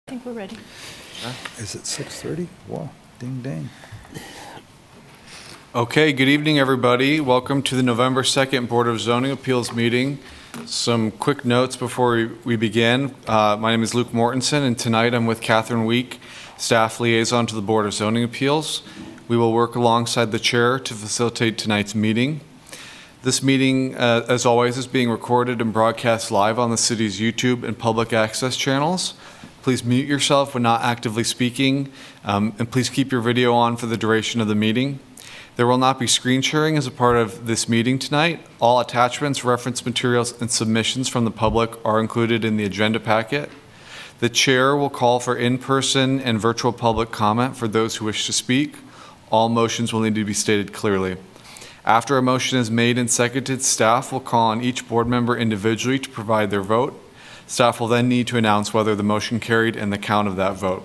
I think we're ready. Is it 6:30? Wow, ding ding. Okay, good evening, everybody. Welcome to the November 2nd Board of Zoning Appeals meeting. Some quick notes before we begin. My name is Luke Mortensen, and tonight I'm with Catherine Week, staff liaison to the Board of Zoning Appeals. We will work alongside the chair to facilitate tonight's meeting. This meeting, as always, is being recorded and broadcast live on the city's YouTube and public access channels. Please mute yourself when not actively speaking, and please keep your video on for the duration of the meeting. There will not be screen sharing as a part of this meeting tonight. All attachments, reference materials, and submissions from the public are included in the agenda packet. The chair will call for in-person and virtual public comment for those who wish to speak. All motions will need to be stated clearly. After a motion is made and seconded, staff will call on each board member individually to provide their vote. Staff will then need to announce whether the motion carried and the count of that vote.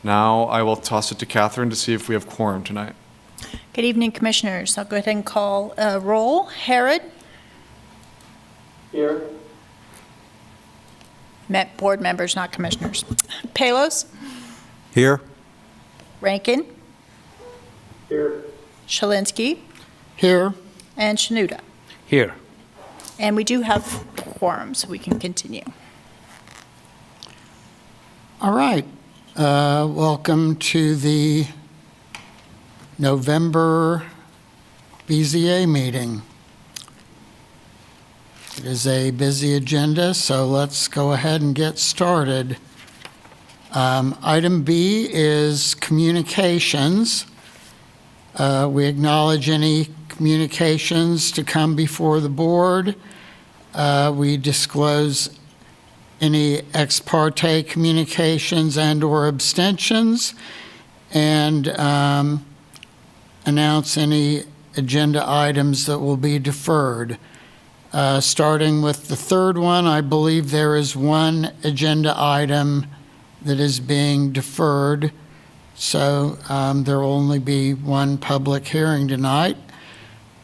Now I will toss it to Catherine to see if we have quorum tonight. Good evening, Commissioners. I'll go ahead and call roll. Herod? Here. Met board members, not commissioners. Palos? Here? Rankin? Here. Shalinski? Here. And Shanuda. Here. And we do have quorum, so we can continue. All right. Welcome to the November BZA meeting. It is a busy agenda, so let's go ahead and get started. Item B is communications. We acknowledge any communications to come before the board. We disclose any ex parte communications and/or abstentions, and announce any agenda items that will be deferred. Starting with the third one, I believe there is one agenda item that is being deferred, so there will only be one public hearing tonight.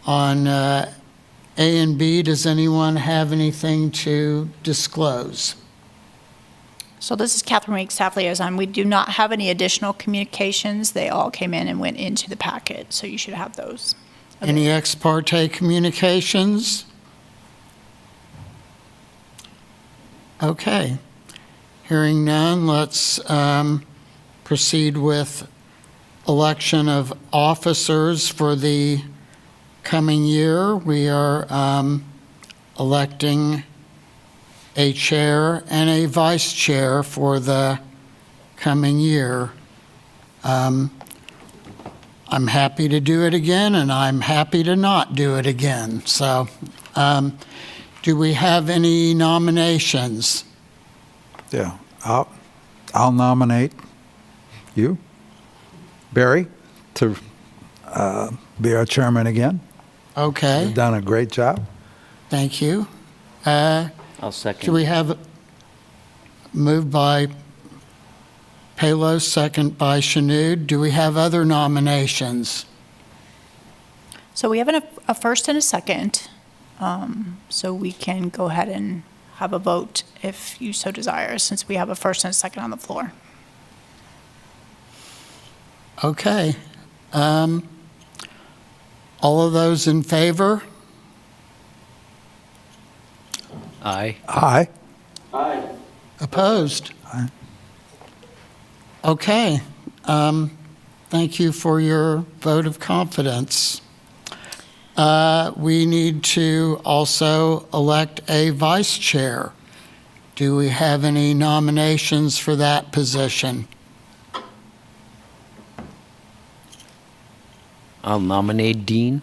On A and B, does anyone have anything to disclose? So this is Catherine Week, staff liaison. We do not have any additional communications. They all came in and went into the packet, so you should have those. Any ex parte communications? Okay. Hearing none, let's proceed with election of officers for the coming year. We are electing a chair and a vice chair for the coming year. I'm happy to do it again, and I'm happy to not do it again. So, do we have any nominations? Yeah, I'll nominate you, Barry, to be our chairman again. Okay, You've done a great job. thank you. I'll second. Do we have moved by Palos, second by Shanud? Do we have other nominations? So we have a first and a second, so we can go ahead and have a vote if you so desire, since we have a first and a second on the floor. Okay. All of those in favor? Aye. Aye. Aye. Opposed? Aye. Okay. Thank you for your vote of confidence. We need to also elect a vice chair. Do we have any nominations for that position? I'll nominate Dean.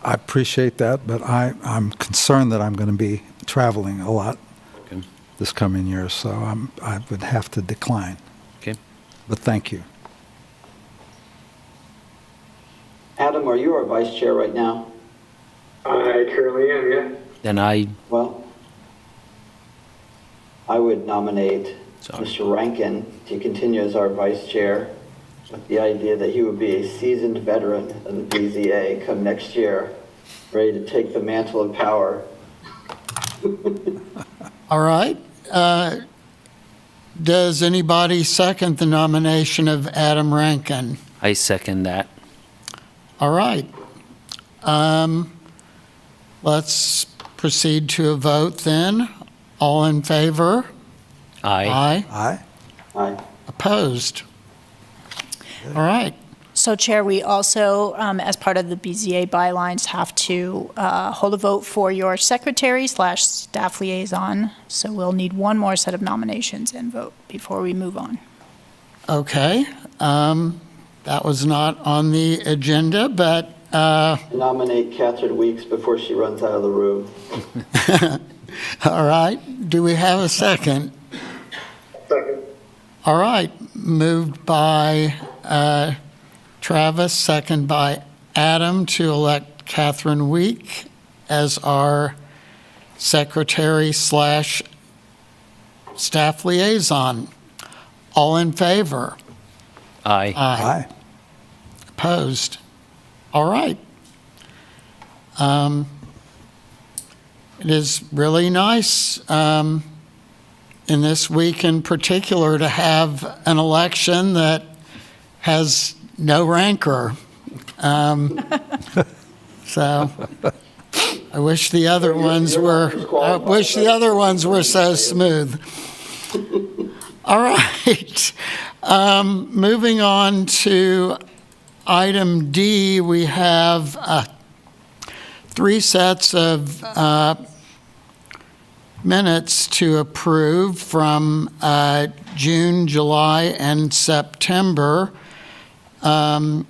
I appreciate that, but I'm concerned that I'm going to be traveling a lot Okay. this coming year, so I would have to decline. Okay. But thank you. Adam, are you our vice chair right now? I currently am, yeah. Then I, Well, I would nominate Sorry. Mr. Rankin to continue as our vice chair with the idea that he would be a seasoned veteran of the BZA come next year, ready to take the mantle of power. All right. Does anybody second the nomination of Adam Rankin? I second that. All right. Let's proceed to a vote then. All in favor? Aye. Aye. Aye. Opposed? All right. So Chair, we also, as part of the BZA bylines, have to hold a vote for your secretary/staff liaison. So we'll need one more set of nominations and vote before we move on. Okay. That was not on the agenda, but Nominate Catherine Weeks before she runs out of the room. all right. Do we have a second? Second. All right. Moved by Travis, second by Adam to elect Catherine Week as our secretary/staff liaison. All in favor? Aye. Aye. Opposed? All right. It is really nice in this week in particular to have an election that has no rancor. So I wish the other ones were. I wish the other ones were so smooth. All right. Moving on to item D, we have 3 sets of minutes to approve from June, July, and September. I'm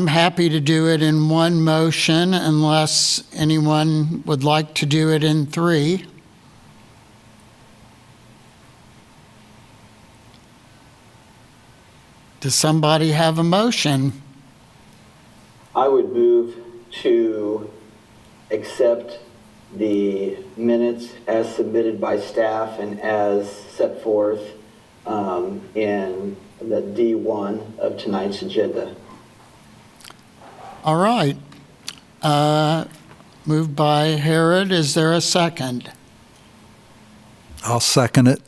happy to do it in one motion unless anyone would like to do it in 3. Does somebody have a motion? I would move to accept the minutes as submitted by staff and as set forth in the D1 of tonight's agenda. All right. Moved by Herod. Is there a second? I'll second it.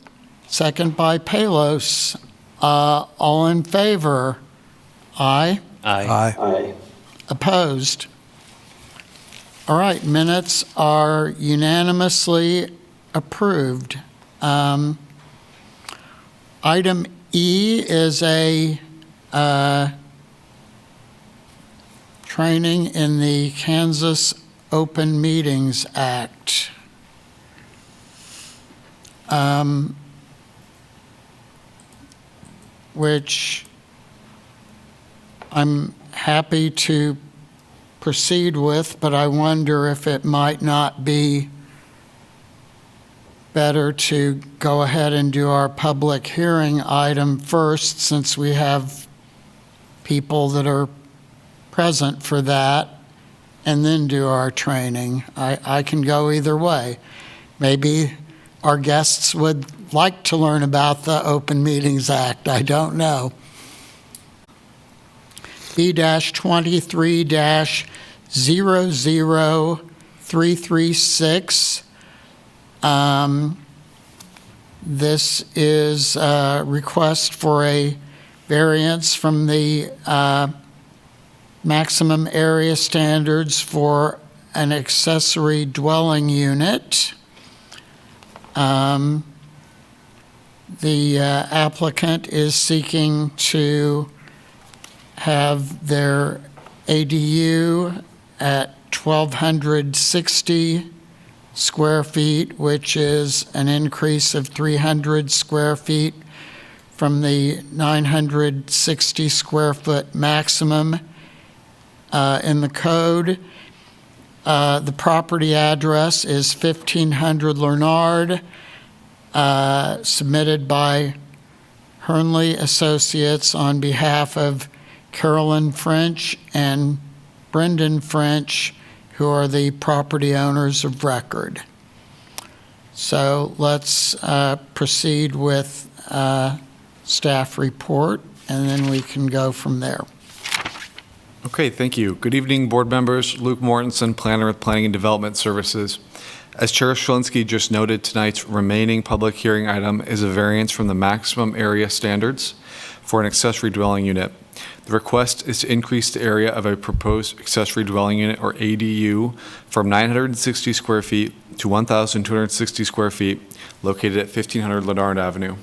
Second by Palos. All in favor? Aye. Aye. Aye. Aye. Opposed? All right, minutes are unanimously approved. Item E is a training in the Kansas Open Meetings Act. Which I'm happy to proceed with, but I wonder if it might not be better to go ahead and do our public hearing item first, since we have people that are present for that, and then do our training. I can go either way. Maybe our guests would like to learn about the Open Meetings Act. I don't know. B-23-00336. This is a request for a variance from the maximum area standards for an accessory dwelling unit. The applicant is seeking to have their ADU at 1,260 square feet, which is an increase of 300 square feet from the 960 square foot maximum in the code. The property address is 1500 Lernard, submitted by Hernley Associates on behalf of Carolyn French and Brendan French, who are the property owners of record. So let's proceed with staff report, and then we can go from there. Okay, thank you. Good evening, board members. Luke Mortensen, planner with Planning and Development Services. As Chair Schlinsky just noted, tonight's remaining public hearing item is a variance from the maximum area standards for an accessory dwelling unit. The request is to increase the area of a proposed accessory dwelling unit, or ADU, from 960 square feet to 1,260 square feet, located at 1500 Leonard Avenue.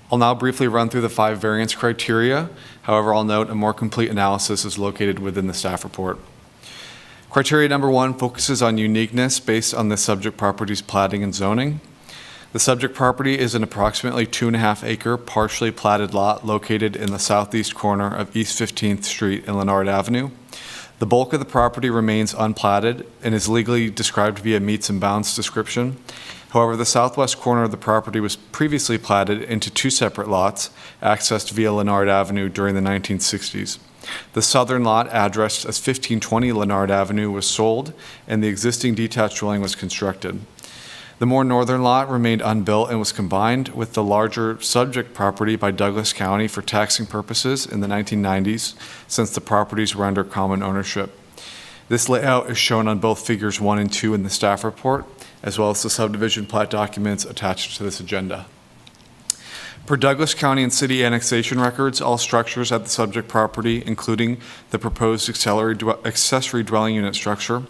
I'll now briefly run through the 5 variance criteria. However, I'll note a more complete analysis is located within the staff report. Criteria number 1 focuses on uniqueness based on the subject property's platting and zoning. The subject property is an approximately 2.5-acre partially platted lot located in the southeast corner of East 15th Street and Leonard Avenue. The bulk of the property remains unplatted and is legally described via meets and bounds description. However, the southwest corner of the property was previously platted into 2 separate lots, accessed via Leonard Avenue during the 1960s. The southern lot, addressed as 1520 Leonard Avenue, was sold, and the existing detached dwelling was constructed. The more northern lot remained unbuilt and was combined with the larger subject property by Douglas County for taxing purposes in the 1990s, since the properties were under common ownership. This layout is shown on both figures 1 and 2 in the staff report, as well as the subdivision plat documents attached to this agenda. Per Douglas County and City annexation records, all structures at the subject property, including the proposed accessory dwelling unit structure,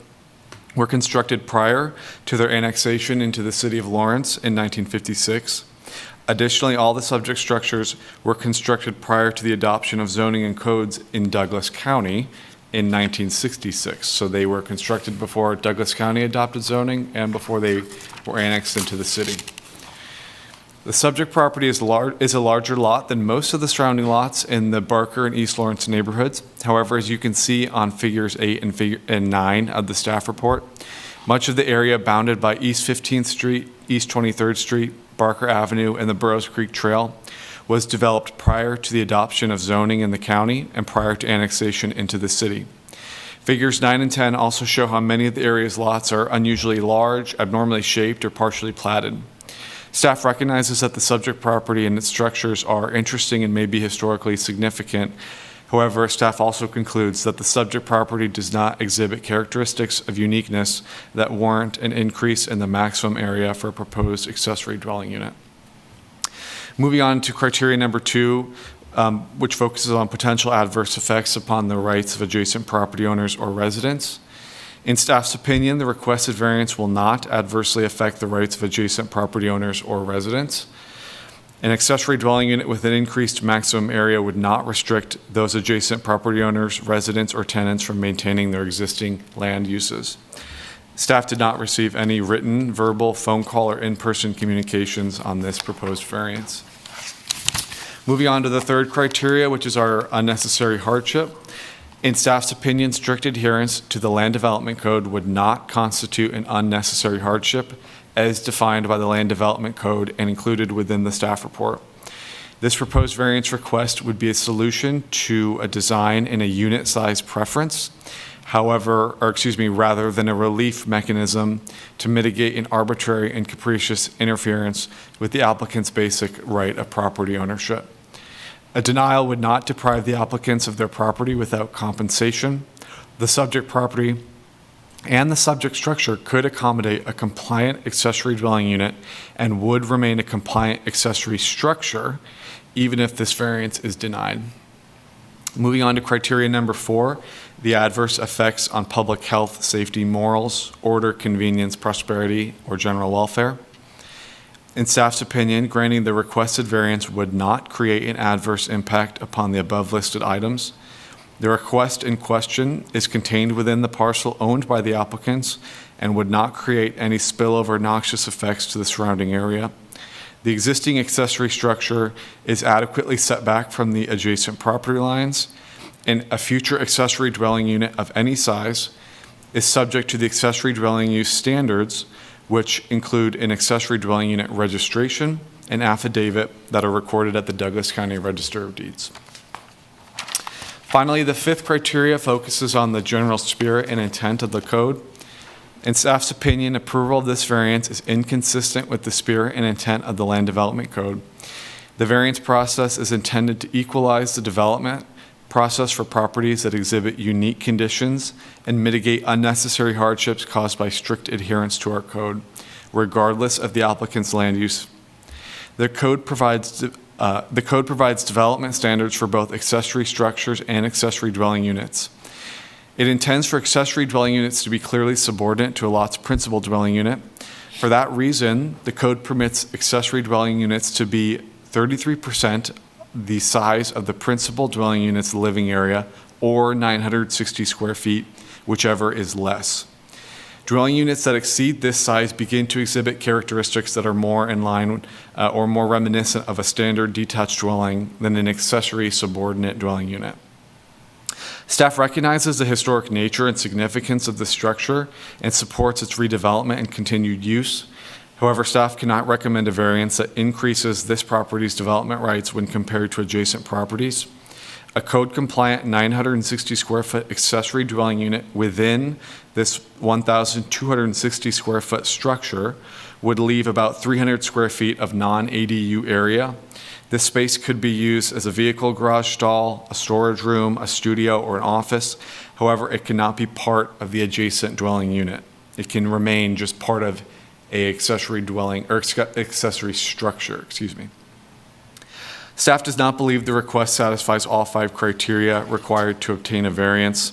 were constructed prior to their annexation into the City of Lawrence in 1956. Additionally, all the subject structures were constructed prior to the adoption of zoning and codes in Douglas County in 1966. So they were constructed before Douglas County adopted zoning and before they were annexed into the city. The subject property is a larger lot than most of the surrounding lots in the Barker and East Lawrence neighborhoods. However, as you can see on figures 8 and 9 of the staff report, much of the area bounded by East 15th Street, East 23rd Street, Barker Avenue, and the Burroughs Creek Trail was developed prior to the adoption of zoning in the county and prior to annexation into the city. Figures 9 and 10 also show how many of the area's lots are unusually large, abnormally shaped, or partially platted. Staff recognizes that the subject property and its structures are interesting and may be historically significant. However, staff also concludes that the subject property does not exhibit characteristics of uniqueness that warrant an increase in the maximum area for a proposed accessory dwelling unit. Moving on to criteria number 2, which focuses on potential adverse effects upon the rights of adjacent property owners or residents. In staff's opinion, the requested variance will not adversely affect the rights of adjacent property owners or residents. An accessory dwelling unit with an increased maximum area would not restrict those adjacent property owners, residents, or tenants from maintaining their existing land uses. Staff did not receive any written, verbal, phone call, or in-person communications on this proposed variance. Moving on to the 3rd criteria, which is our unnecessary hardship. In staff's opinion, strict adherence to the Land Development Code would not constitute an unnecessary hardship as defined by the Land Development Code and included within the staff report. This proposed variance request would be a solution to a design in a unit size preference, rather than a relief mechanism to mitigate an arbitrary and capricious interference with the applicant's basic right of property ownership. A denial would not deprive the applicants of their property without compensation. The subject property and the subject structure could accommodate a compliant accessory dwelling unit and would remain a compliant accessory structure even if this variance is denied. Moving on to criteria number 4, the adverse effects on public health, safety, morals, order, convenience, prosperity, or general welfare. In staff's opinion, granting the requested variance would not create an adverse impact upon the above listed items. The request in question is contained within the parcel owned by the applicants and would not create any spillover noxious effects to the surrounding area. The existing accessory structure is adequately set back from the adjacent property lines, and a future accessory dwelling unit of any size is subject to the accessory dwelling use standards, which include an accessory dwelling unit registration and affidavit that are recorded at the Douglas County Register of Deeds. Finally, the 5th criteria focuses on the general spirit and intent of the code. In staff's opinion, approval of this variance is inconsistent with the spirit and intent of the Land Development Code. The variance process is intended to equalize the development process for properties that exhibit unique conditions, and mitigate unnecessary hardships caused by strict adherence to our code, regardless of the applicant's land use. The code provides development standards for both accessory structures and accessory dwelling units. It intends for accessory dwelling units to be clearly subordinate to a lot's principal dwelling unit. For that reason, the code permits accessory dwelling units to be 33% the size of the principal dwelling unit's living area, or 960 square feet, whichever is less. Dwelling units that exceed this size begin to exhibit characteristics that are more in line or more reminiscent of a standard detached dwelling than an accessory subordinate dwelling unit. Staff recognizes the historic nature and significance of the structure and supports its redevelopment and continued use. However, staff cannot recommend a variance that increases this property's development rights when compared to adjacent properties. A code-compliant 960 square foot accessory dwelling unit within this 1,260 square foot structure would leave about 300 square feet of non-ADU area. This space could be used as a vehicle garage stall, a storage room, a studio, or an office. However, it cannot be part of the adjacent dwelling unit. It can remain just part of a accessory dwelling or accessory structure, excuse me. Staff does not believe the request satisfies all 5 criteria required to obtain a variance.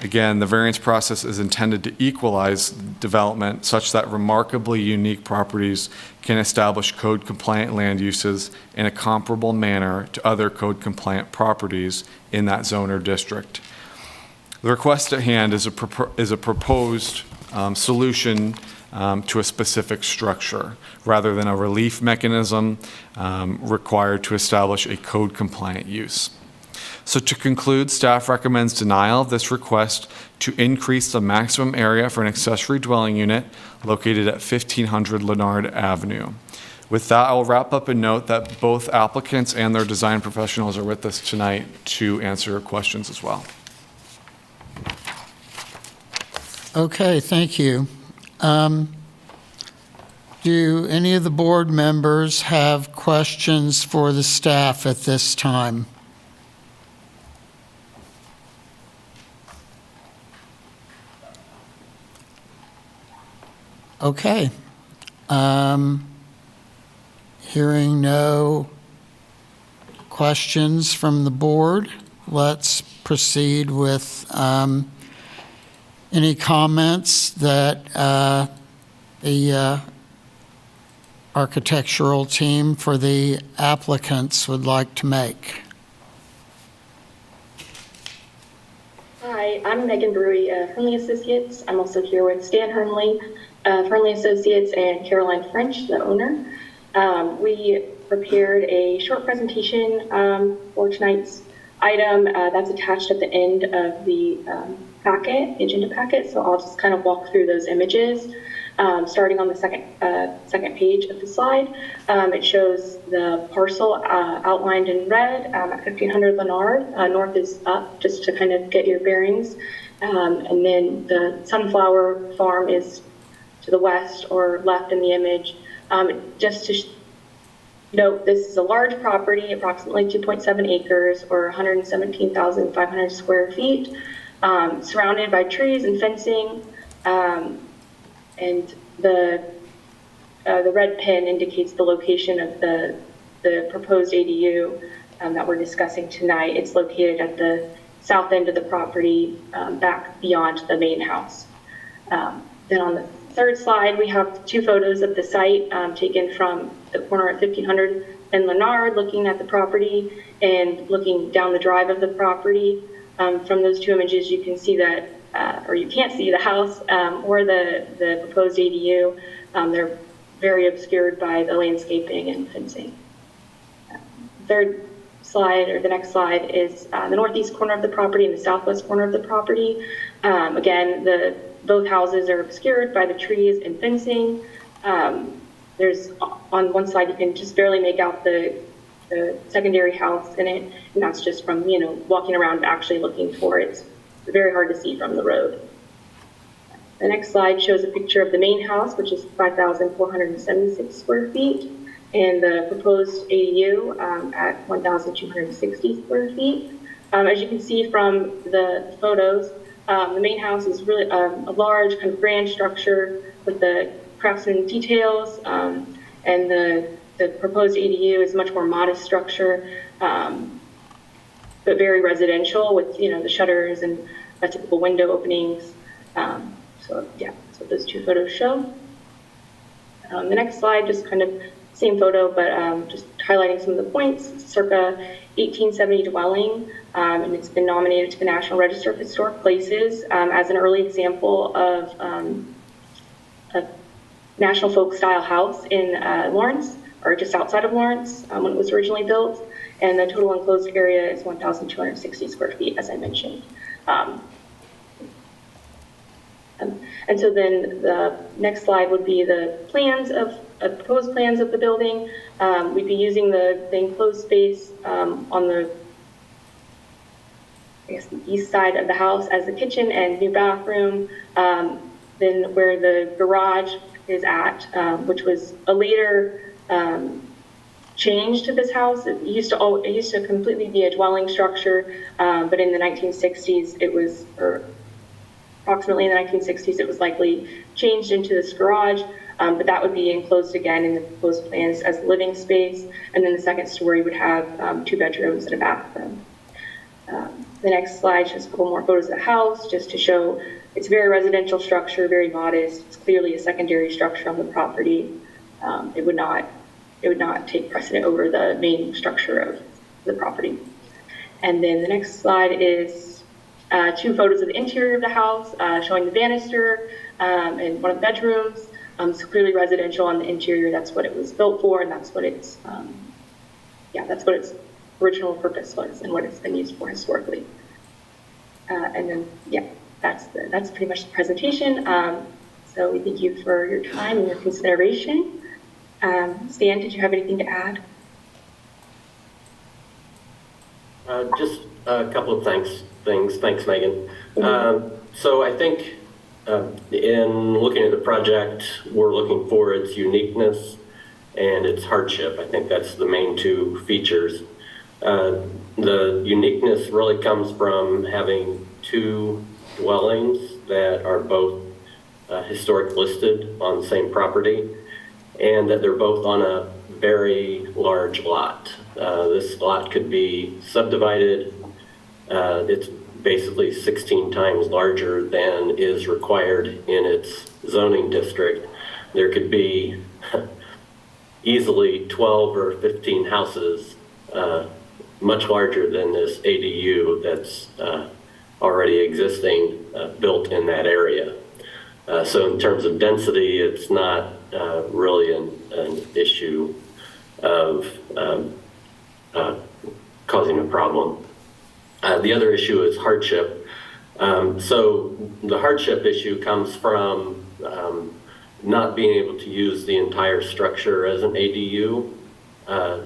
Again, the variance process is intended to equalize development such that remarkably unique properties can establish code-compliant land uses in a comparable manner to other code-compliant properties in that zone or district. The request at hand is a proposed solution to a specific structure, rather than a relief mechanism required to establish a code-compliant use. So to conclude, staff recommends denial of this request to increase the maximum area for an accessory dwelling unit located at 1500 Leonard Avenue. With that, I'll wrap up and note that both applicants and their design professionals are with us tonight to answer your questions as well. Okay, thank you. Do any of the board members have questions for the staff at this time? Okay. Hearing no questions from the board, let's proceed with any comments that the architectural team for the applicants would like to make. Hi, I'm Megan Brewery of Hernley Associates. I'm also here with Stan Hernley of Hernley Associates and Caroline French, the owner. We prepared a short presentation for tonight's item that's attached at the end of the agenda packet. So I'll just kind of walk through those images. Starting on the second page of the slide, it shows the parcel outlined in red at 1500 Leonard. North is up, just to kind of get your bearings. And then the sunflower farm is to the west or left in the image. Just to note, this is a large property, approximately 2.7 acres or 117,500 square feet, surrounded by trees and fencing. And the red pin indicates the location of the proposed ADU that we're discussing tonight. It's located at the south end of the property, back beyond the main house. Then on the third slide, we have 2 photos of the site taken from the corner at 1500 and Leonard, looking at the property and looking down the drive of the property. From those 2 images, you can see that or you can't see the house or the proposed ADU. They're very obscured by the landscaping and fencing. Third slide, or the next slide, is the northeast corner of the property and the southwest corner of the property. Again, both houses are obscured by the trees and fencing. There's, on one side, you can just barely make out the secondary house in it, and that's just from, walking around actually looking for it. It's very hard to see from the road. The next slide shows a picture of the main house, which is 5,476 square feet, and the proposed ADU at 1,260 square feet. As you can see from the photos, the main house is really a large kind of grand structure with the craftsman details, and the proposed ADU is a much more modest structure, but very residential with, the shutters and typical window openings. So yeah, that's what those two photos show. The next slide, just kind of same photo, but just highlighting some of the points. It's circa 1870 dwelling, and it's been nominated to the National Register of Historic Places as an early example of a National Folk Style house in Lawrence, or just outside of Lawrence when it was originally built. And the total enclosed area is 1,260 square feet, as I mentioned. And so then the next slide would be the plans of proposed plans of the building. We'd be using the enclosed space on the, the east side of the house as the kitchen and new bathroom. Then where the garage is at, which was a later change to this house. It used to completely be a dwelling structure, but in the 1960s it was, or approximately in the 1960s, it was likely changed into this garage, but that would be enclosed again in the proposed plans as living space, and then the second story would have 2 bedrooms and a bathroom. The next slide shows a couple more photos of the house, just to show it's a very residential structure, very modest. It's clearly a secondary structure on the property. It would not take precedent over the main structure of the property. And then the next slide is 2 photos of the interior of the house, showing the banister and one of the bedrooms. So clearly residential on the interior. That's what it was built for, and that's what its original purpose was, and what it's been used for historically. And then that's pretty much the presentation. So we thank you for your time and your consideration. Stan, did you have anything to add? Just a couple of things. Thanks, Megan. So I think in looking at the project, we're looking for its uniqueness and its hardship. I think that's the main 2 features. The uniqueness really comes from having 2 dwellings that are both historic listed on the same property, and that they're both on a very large lot. This lot could be subdivided. It's basically 16 times larger than is required in its zoning district. There could be easily 12 or 15 houses much larger than this ADU that's already existing built in that area. So in terms of density, it's not really an issue of causing a problem. The other issue is hardship. So the hardship issue comes from not being able to use the entire structure as an ADU.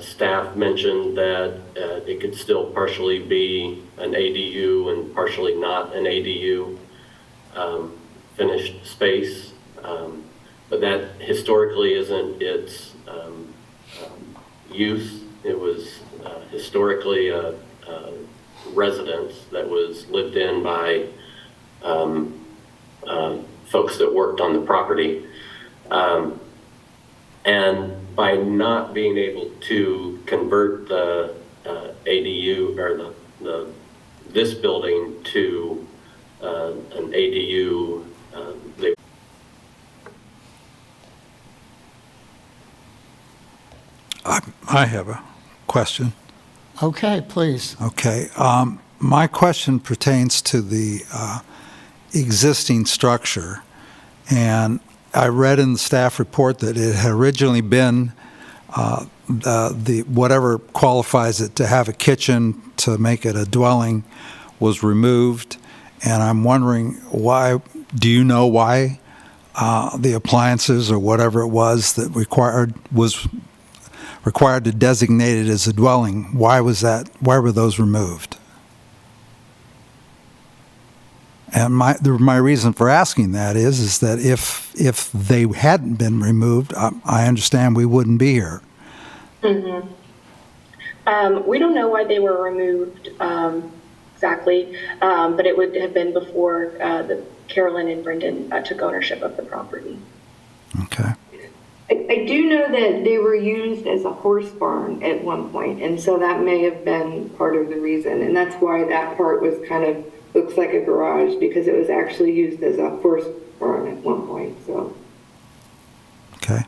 Staff mentioned that it could still partially be an ADU and partially not an ADU finished space, but that historically isn't its use. It was historically a residence that was lived in by folks that worked on the property. And by not being able to convert the ADU or this building to an ADU, I have a question. Okay, please. Okay. My question pertains to the existing structure. And I read in the staff report that it had originally been the whatever qualifies it to have a kitchen to make it a dwelling was removed. And I'm wondering why, do you know why the appliances or whatever it was that was required to designate it as a dwelling, why were those removed? And my reason for asking that is that if they hadn't been removed, I understand we wouldn't be here. Mm-hmm. We don't know why they were removed. exactly, but it would have been before Carolyn and Brendan took ownership of the property. Okay. I do know that they were used as a horse barn at one point, and so that may have been part of the reason, and that's why that part was kind of looks like a garage, because it was actually used as a horse barn at one point, so. Okay.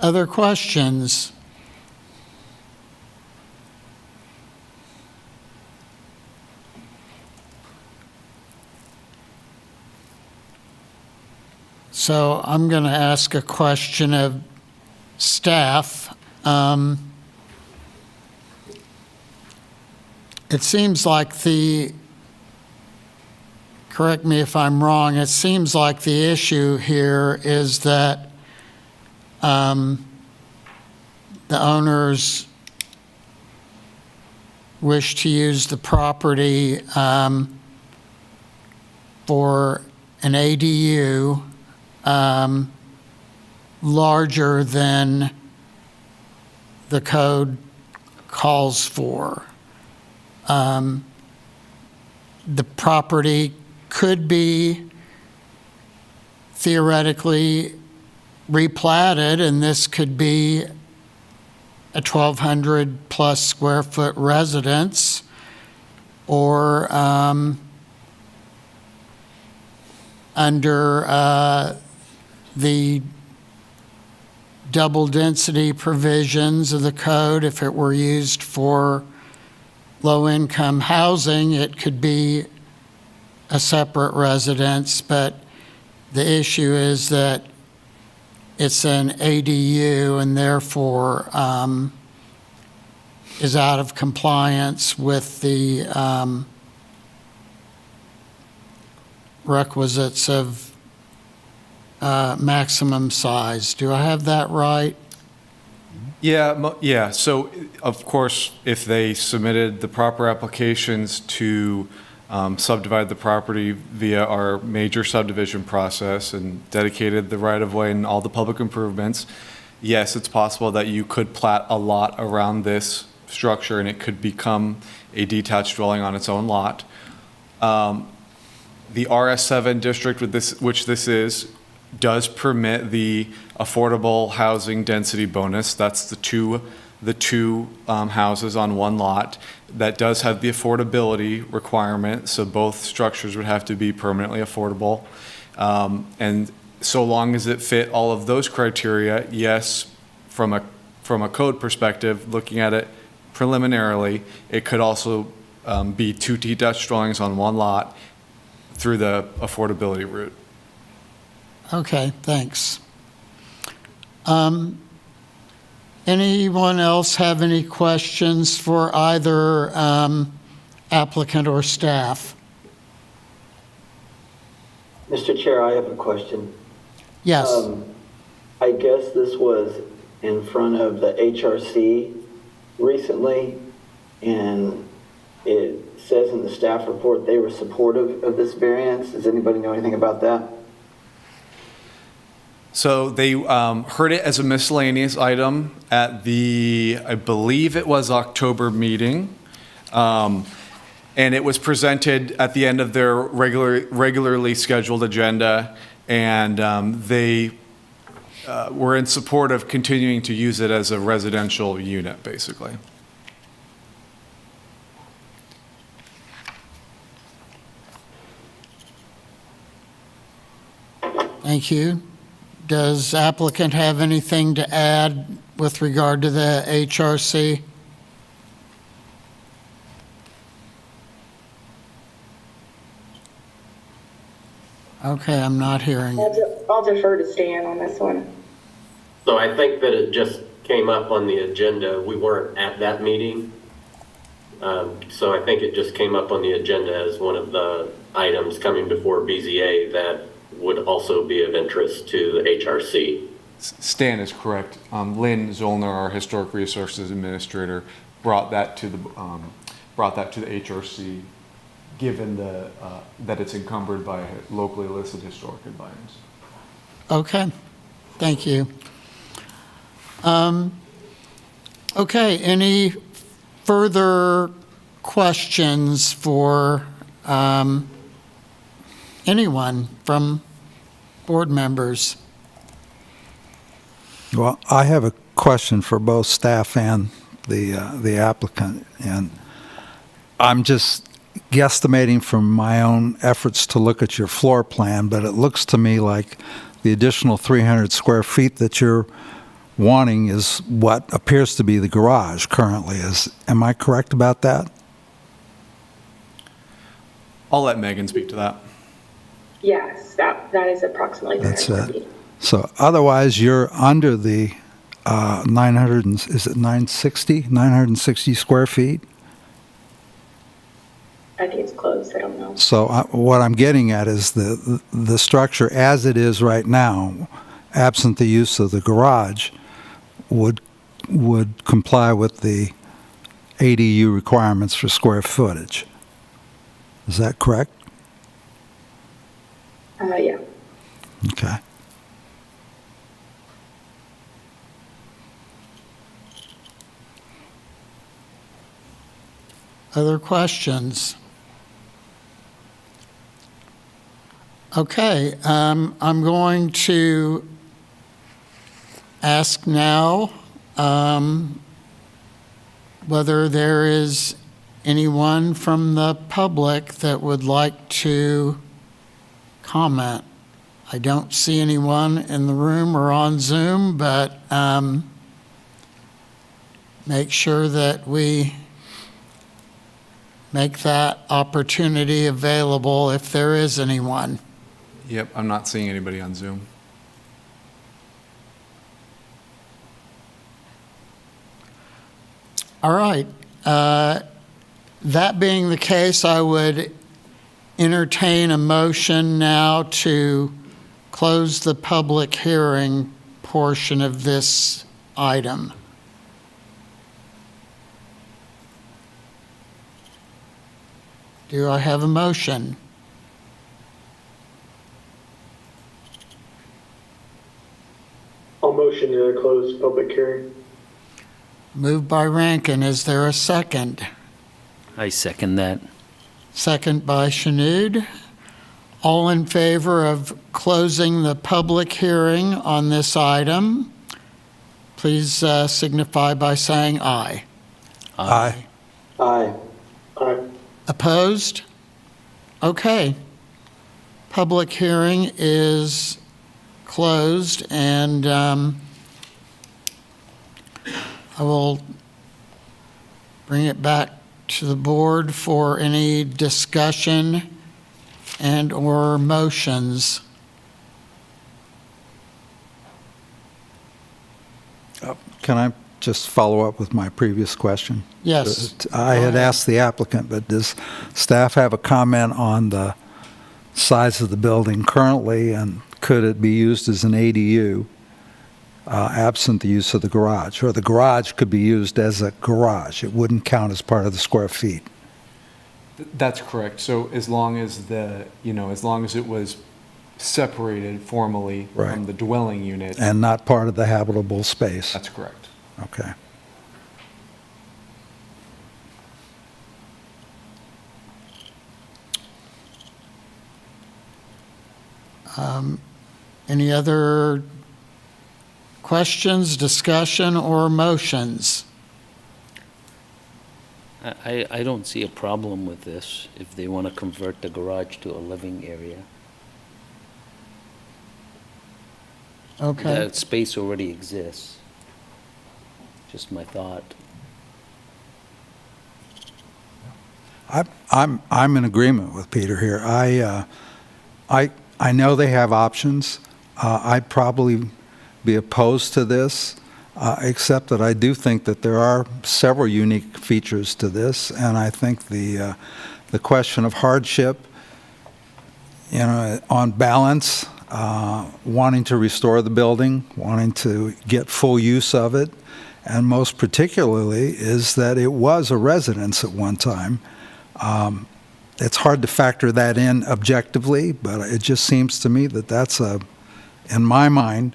Other questions? So I'm going to ask a question of staff. It seems like correct me if I'm wrong, it seems like the issue here is that the owners wish to use the property for an ADU larger than the code calls for. The property could be theoretically replatted, and this could be a 1,200 plus square foot residence, or under the double density provisions of the code, if it were used for low-income housing, it could be a separate residence, but the issue is that it's an ADU and therefore is out of compliance with the requisites of maximum size. Do I have that right? Yeah. So, of course, if they submitted the proper applications to subdivide the property via our major subdivision process and dedicated the right-of-way and all the public improvements, yes, it's possible that you could plat a lot around this structure and it could become a detached dwelling on its own lot. The RS7 district, which this is, does permit the affordable housing density bonus. That's the two houses on one lot. That does have the affordability requirement, so both structures would have to be permanently affordable. And so long as it fit all of those criteria, yes, from a code perspective, looking at it preliminarily, it could also be two detached dwellings on one lot through the affordability route. Okay, thanks. Anyone else have any questions for either applicant or staff? Mr. Chair, I have a question. Yes. I guess this was in front of the HRC recently, and it says in the staff report they were supportive of this variance. Does anybody know anything about that? So they heard it as a miscellaneous item at the, I believe it was October meeting. And it was presented at the end of their regularly scheduled agenda. And they were in support of continuing to use it as a residential unit, basically. Thank you. Does applicant have anything to add with regard to the HRC? Okay, I'm not hearing it. I'll defer to Stan on this one. So I think that it just came up on the agenda. We weren't at that meeting. So I think it just came up on the agenda as one of the items coming before BZA that would also be of interest to the HRC. Stan is correct. Lynn Zollner, our Historic Resources Administrator, brought that to the HRC given that it's encumbered by locally listed historic environs. Okay, thank you. Okay, any further questions for anyone from board members? Well, I have a question for both staff and the applicant, and I'm just guesstimating from my own efforts to look at your floor plan, but it looks to me like the additional 300 square feet that you're wanting is what appears to be the garage currently. Am I correct about that? I'll let Megan speak to that. Yes, that is approximately 300 That's square it. feet. So otherwise, you're under the 900, is it 960 square feet? I think it's close, I don't know. So what I'm getting at is the structure as it is right now, absent the use of the garage, would comply with the ADU requirements for square footage. Is that correct? Yeah. Okay. Other questions? Okay, I'm going to ask now whether there is anyone from the public that would like to comment. I don't see anyone in the room or on Zoom, but make sure that we make that opportunity available if there is anyone. Yep, I'm not seeing anybody on Zoom. All right. That being the case, I would entertain a motion now to close the public hearing portion of this item. Do I have a motion? I'll motion to close public hearing. Moved by Rankin. Is there a second? I second that. Second by Shanood. All in favor of closing the public hearing on this item, please signify by saying aye. Aye. Aye. Aye. Opposed? Okay. Public hearing is closed, and I will bring it back to the board for any discussion and/or motions. Can I just follow up with my previous question? Yes. I had asked the applicant, but does staff have a comment on the size of the building currently, and could it be used as an ADU absent the use of the garage? Or the garage could be used as a garage. It wouldn't count as part of the square feet. That's correct. So as long as as long as it was separated formally Right. from the dwelling unit, And not part of the habitable space. that's correct. Okay. Any other questions, discussion, or motions? I don't see a problem with this if they want to convert the garage to a living area. Okay. That space already exists. Just my thought. I'm in agreement with Peter here. I know they have options. I'd probably be opposed to this, except that I do think that there are several unique features to this, and I think the question of hardship, on balance, wanting to restore the building, wanting to get full use of it, and most particularly is that it was a residence at one time. it's hard to factor that in objectively, but it just seems to me that that's in my mind,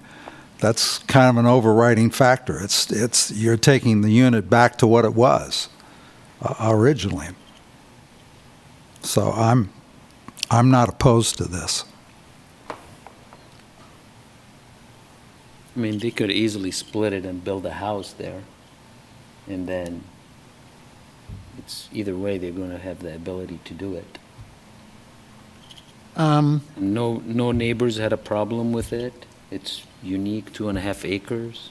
that's kind of an overriding factor. It's you're taking the unit back to what it was originally. So I'm not opposed to this. I mean, they could easily split it and build a house there, and then it's either way, they're going to have the ability to do it. No neighbors had a problem with it. It's unique, 2.5 acres.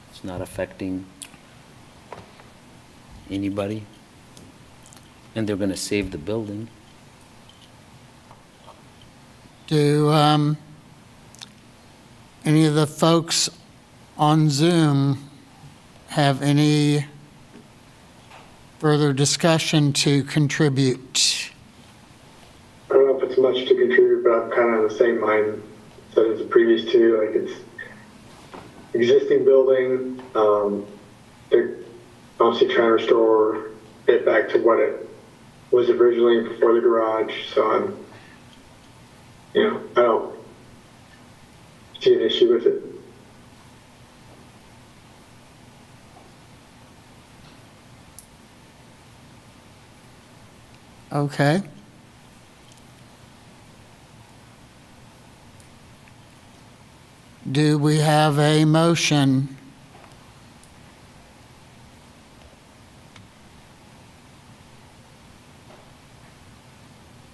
It's not affecting anybody. And they're going to save the building. Do any of the folks on Zoom have any further discussion to contribute? I don't know if it's much to contribute, but I'm kind of on the same mindset as the previous two. Like, it's existing building. They're obviously trying to restore it back to what it was originally before the garage. So I don't see an issue with it. Okay. Do we have a motion?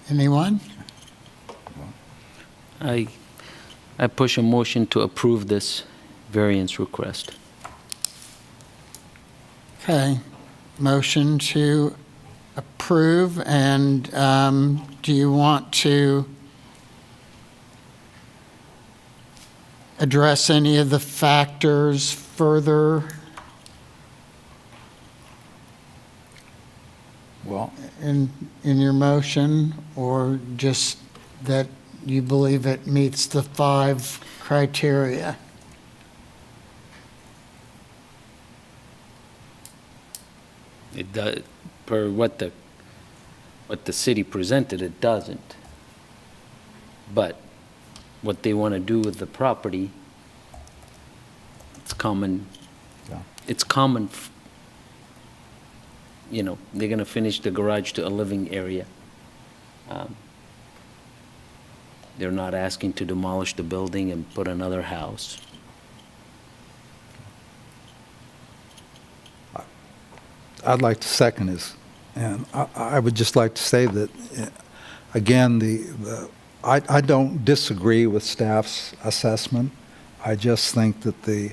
Anyone? I push a motion to approve this variance request. Okay. Motion to approve, and do you want to address any of the factors further Well, in your motion, or just that you believe it meets the 5 criteria? It does, per what the city presented, it doesn't. But what they want to do with the property, it's common. Yeah. It's common. They're going to finish the garage to a living area. They're not asking to demolish the building and put another house. I'd like to second his, and I would just like to say that, again, I don't disagree with staff's assessment. I just think that the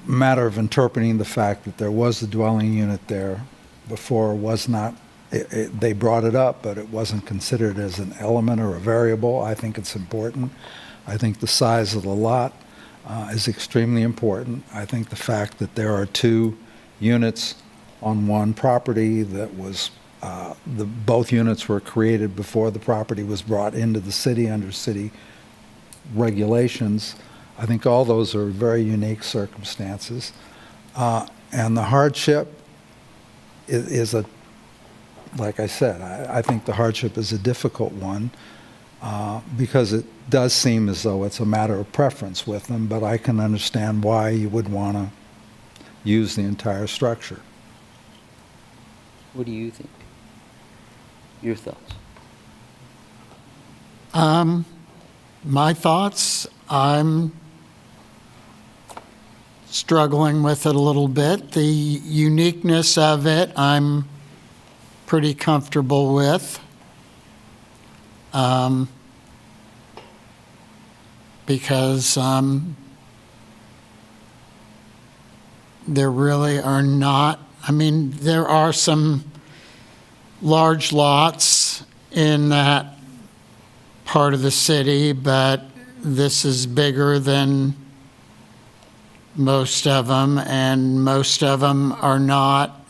matter of interpreting the fact that there was a dwelling unit there before was not, they brought it up, but it wasn't considered as an element or a variable. I think it's important. I think the size of the lot is extremely important. I think the fact that there are 2 units on one property that was, both units were created before the property was brought into the city under city regulations. I think all those are very unique circumstances. And the hardship is like I said, I think the hardship is a difficult one because it does seem as though it's a matter of preference with them, but I can understand why you would want to use the entire structure. What do you think? Your thoughts? My thoughts, I'm struggling with it a little bit. The uniqueness of it, I'm pretty comfortable with. Because there really are not, there are some large lots in that part of the city, but this is bigger than most of them, and most of them are not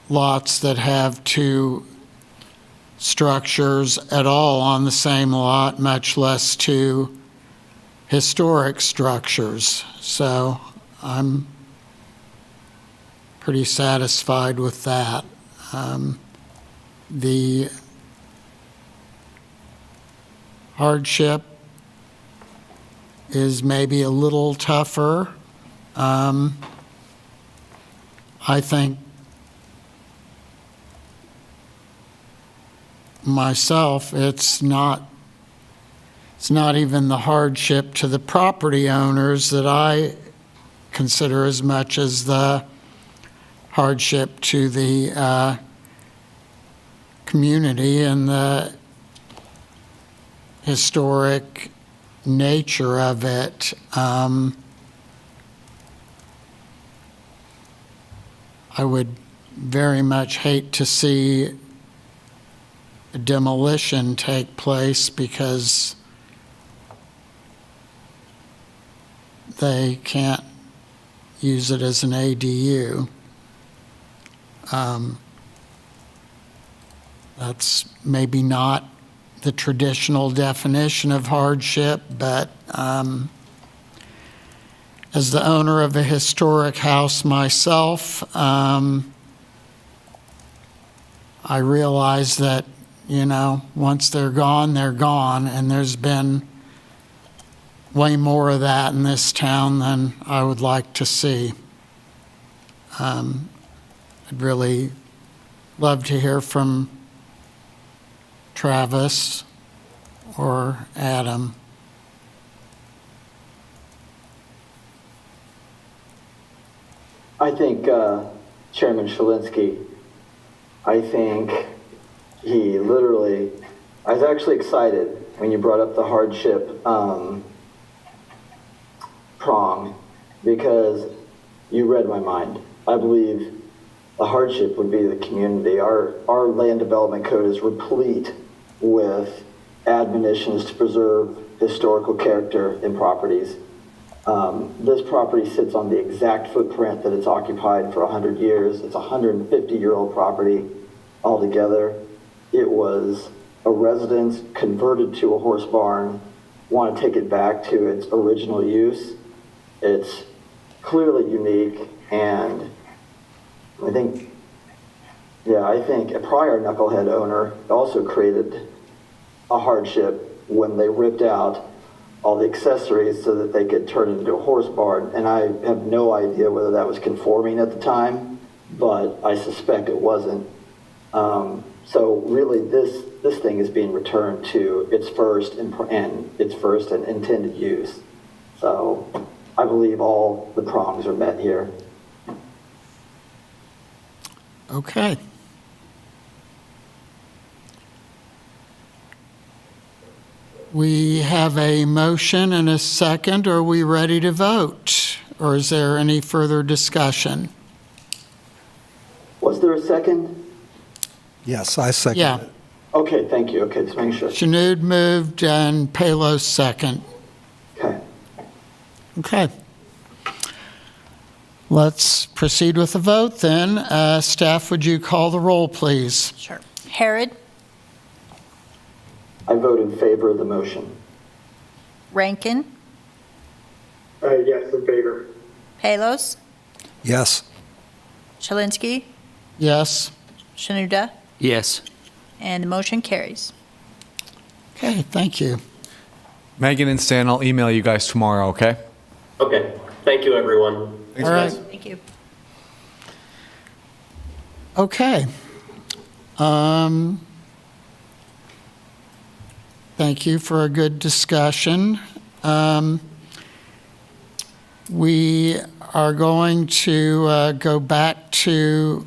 lots that have 2 structures at all on the same lot, much less two historic structures. So I'm pretty satisfied with that. The hardship is maybe a little tougher. I think myself, it's not even the hardship to the property owners that I consider as much as the hardship to the community and the historic nature of it. I would very much hate to see a demolition take place because they can't use it as an ADU. That's maybe not the traditional definition of hardship, but as the owner of a historic house myself, I realize that, once they're gone, and there's been way more of that in this town than I would like to see. I'd really love to hear from Travis or Adam. I think Chairman Shalinski, I think he literally, I was actually excited when you brought up the hardship prong, because you read my mind. I believe the hardship would be the community. Our land development code is replete with admonitions to preserve historical character in properties. This property sits on the exact footprint that it's occupied for 100 years. It's a 150-year-old property altogether. It was a residence converted to a horse barn, want to take it back to its original use. It's clearly unique, and I think a prior knucklehead owner also created a hardship when they ripped out all the accessories so that they could turn it into a horse barn. And I have no idea whether that was conforming at the time, but I suspect it wasn't. So really this thing is being returned to its first and intended use. So I believe all the prongs are met here. Okay. We have a motion and a second. Are we ready to vote? Or is there any further discussion? Was there a second? Yes, I second Yeah. it. Okay, thank you. Okay, just making sure. Shanood moved and Palos second. Okay. Okay. Let's proceed with the vote then. Staff, would you call the roll, please? Sure. Harrod, I vote in favor of the motion. Rankin, Yes, in favor. Palos, Yes. Shalinski, Yes? Shanuda, Yes. and the motion carries. Okay, thank you. Megan and Stan, I'll email you guys tomorrow, okay? Okay, thank you, everyone. Thanks, All right. guys. Thank you. Okay. Thank you for a good discussion. We are going to go back to,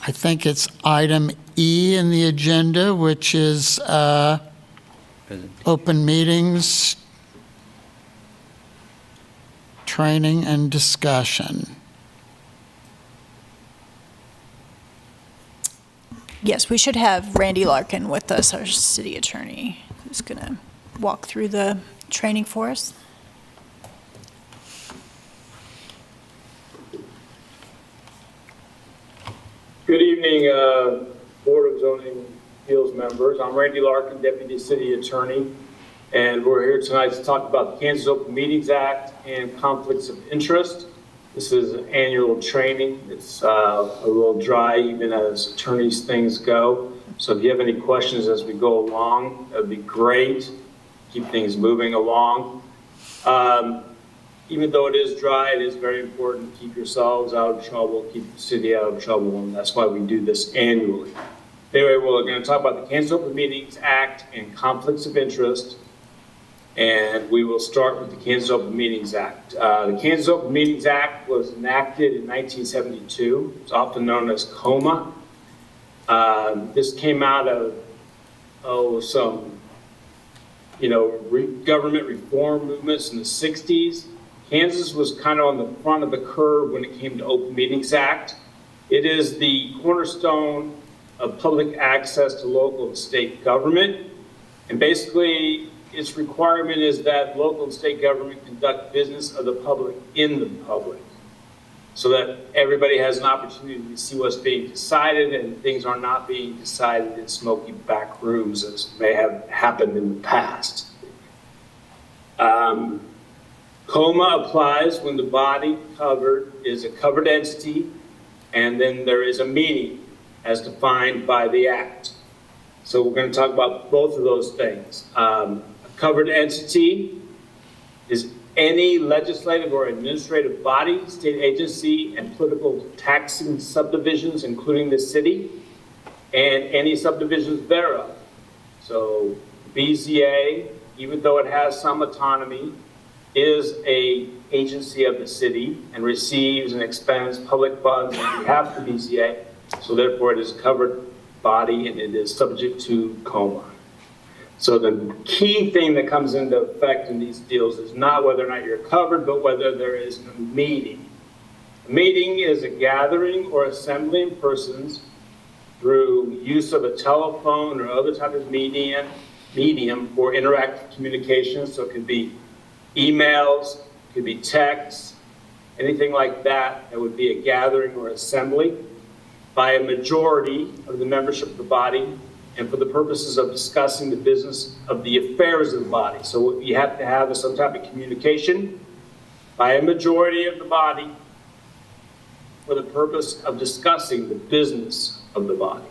I think it's item E in the agenda, which is open meetings, training, and discussion. Yes, we should have Randy Larkin with us, our city attorney, who's going to walk through the training for us. Good evening, Board of Zoning Appeals members. I'm Randy Larkin, Deputy City Attorney, and we're here tonight to talk about the Kansas Open Meetings Act and conflicts of interest. This is an annual training. It's a little dry even as attorneys things go. So if you have any questions as we go along, that'd be great. Keep things moving along. Even though it is dry, it is very important to keep yourselves out of trouble, keep the city out of trouble, and that's why we do this annually. Anyway, we're going to talk about the Kansas Open Meetings Act and conflicts of interest, and we will start with the Kansas Open Meetings Act. The Kansas Open Meetings Act was enacted in 1972. It's often known as KOMA. This came out of some government reform movements in the 60s. Kansas was kind of on the front of the curve when it came to Open Meetings Act. It is the cornerstone of public access to local and state government. And basically, its requirement is that local and state government conduct business of the public in the public, so that everybody has an opportunity to see what's being decided and things are not being decided in smoky back rooms as may have happened in the past. KOMA applies when the body covered is a covered entity, and then there is a meaning as defined by the Act. So we're going to talk about both of those things. A covered entity is any legislative or administrative body, state agency, and political taxing subdivisions, including the city, and any subdivisions thereof. So BZA, even though it has some autonomy, is a agency of the city and receives and expends public funds on behalf of the BZA. So therefore, it is a covered body and it is subject to KOMA. So the key thing that comes into effect in these deals is not whether or not you're covered, but whether there is a meeting. A meeting is a gathering or assembly of persons through use of a telephone or other type of medium for interactive communication. So it could be emails, it could be texts, anything like that. That would be a gathering or assembly by a majority of the membership of the body, and for the purposes of discussing the business of the affairs of the body. So you have to have some type of communication by a majority of the body for the purpose of discussing the business of the body.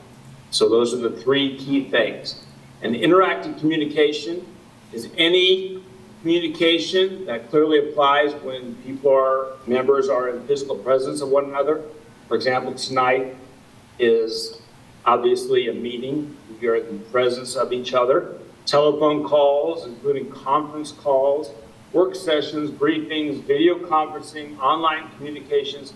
So those are the three key things. And interactive communication is any communication that clearly applies when members are in physical presence of one another. For example, tonight is obviously a meeting. We are in the presence of each other. Telephone calls, including conference calls, work sessions, briefings, video conferencing, online communications,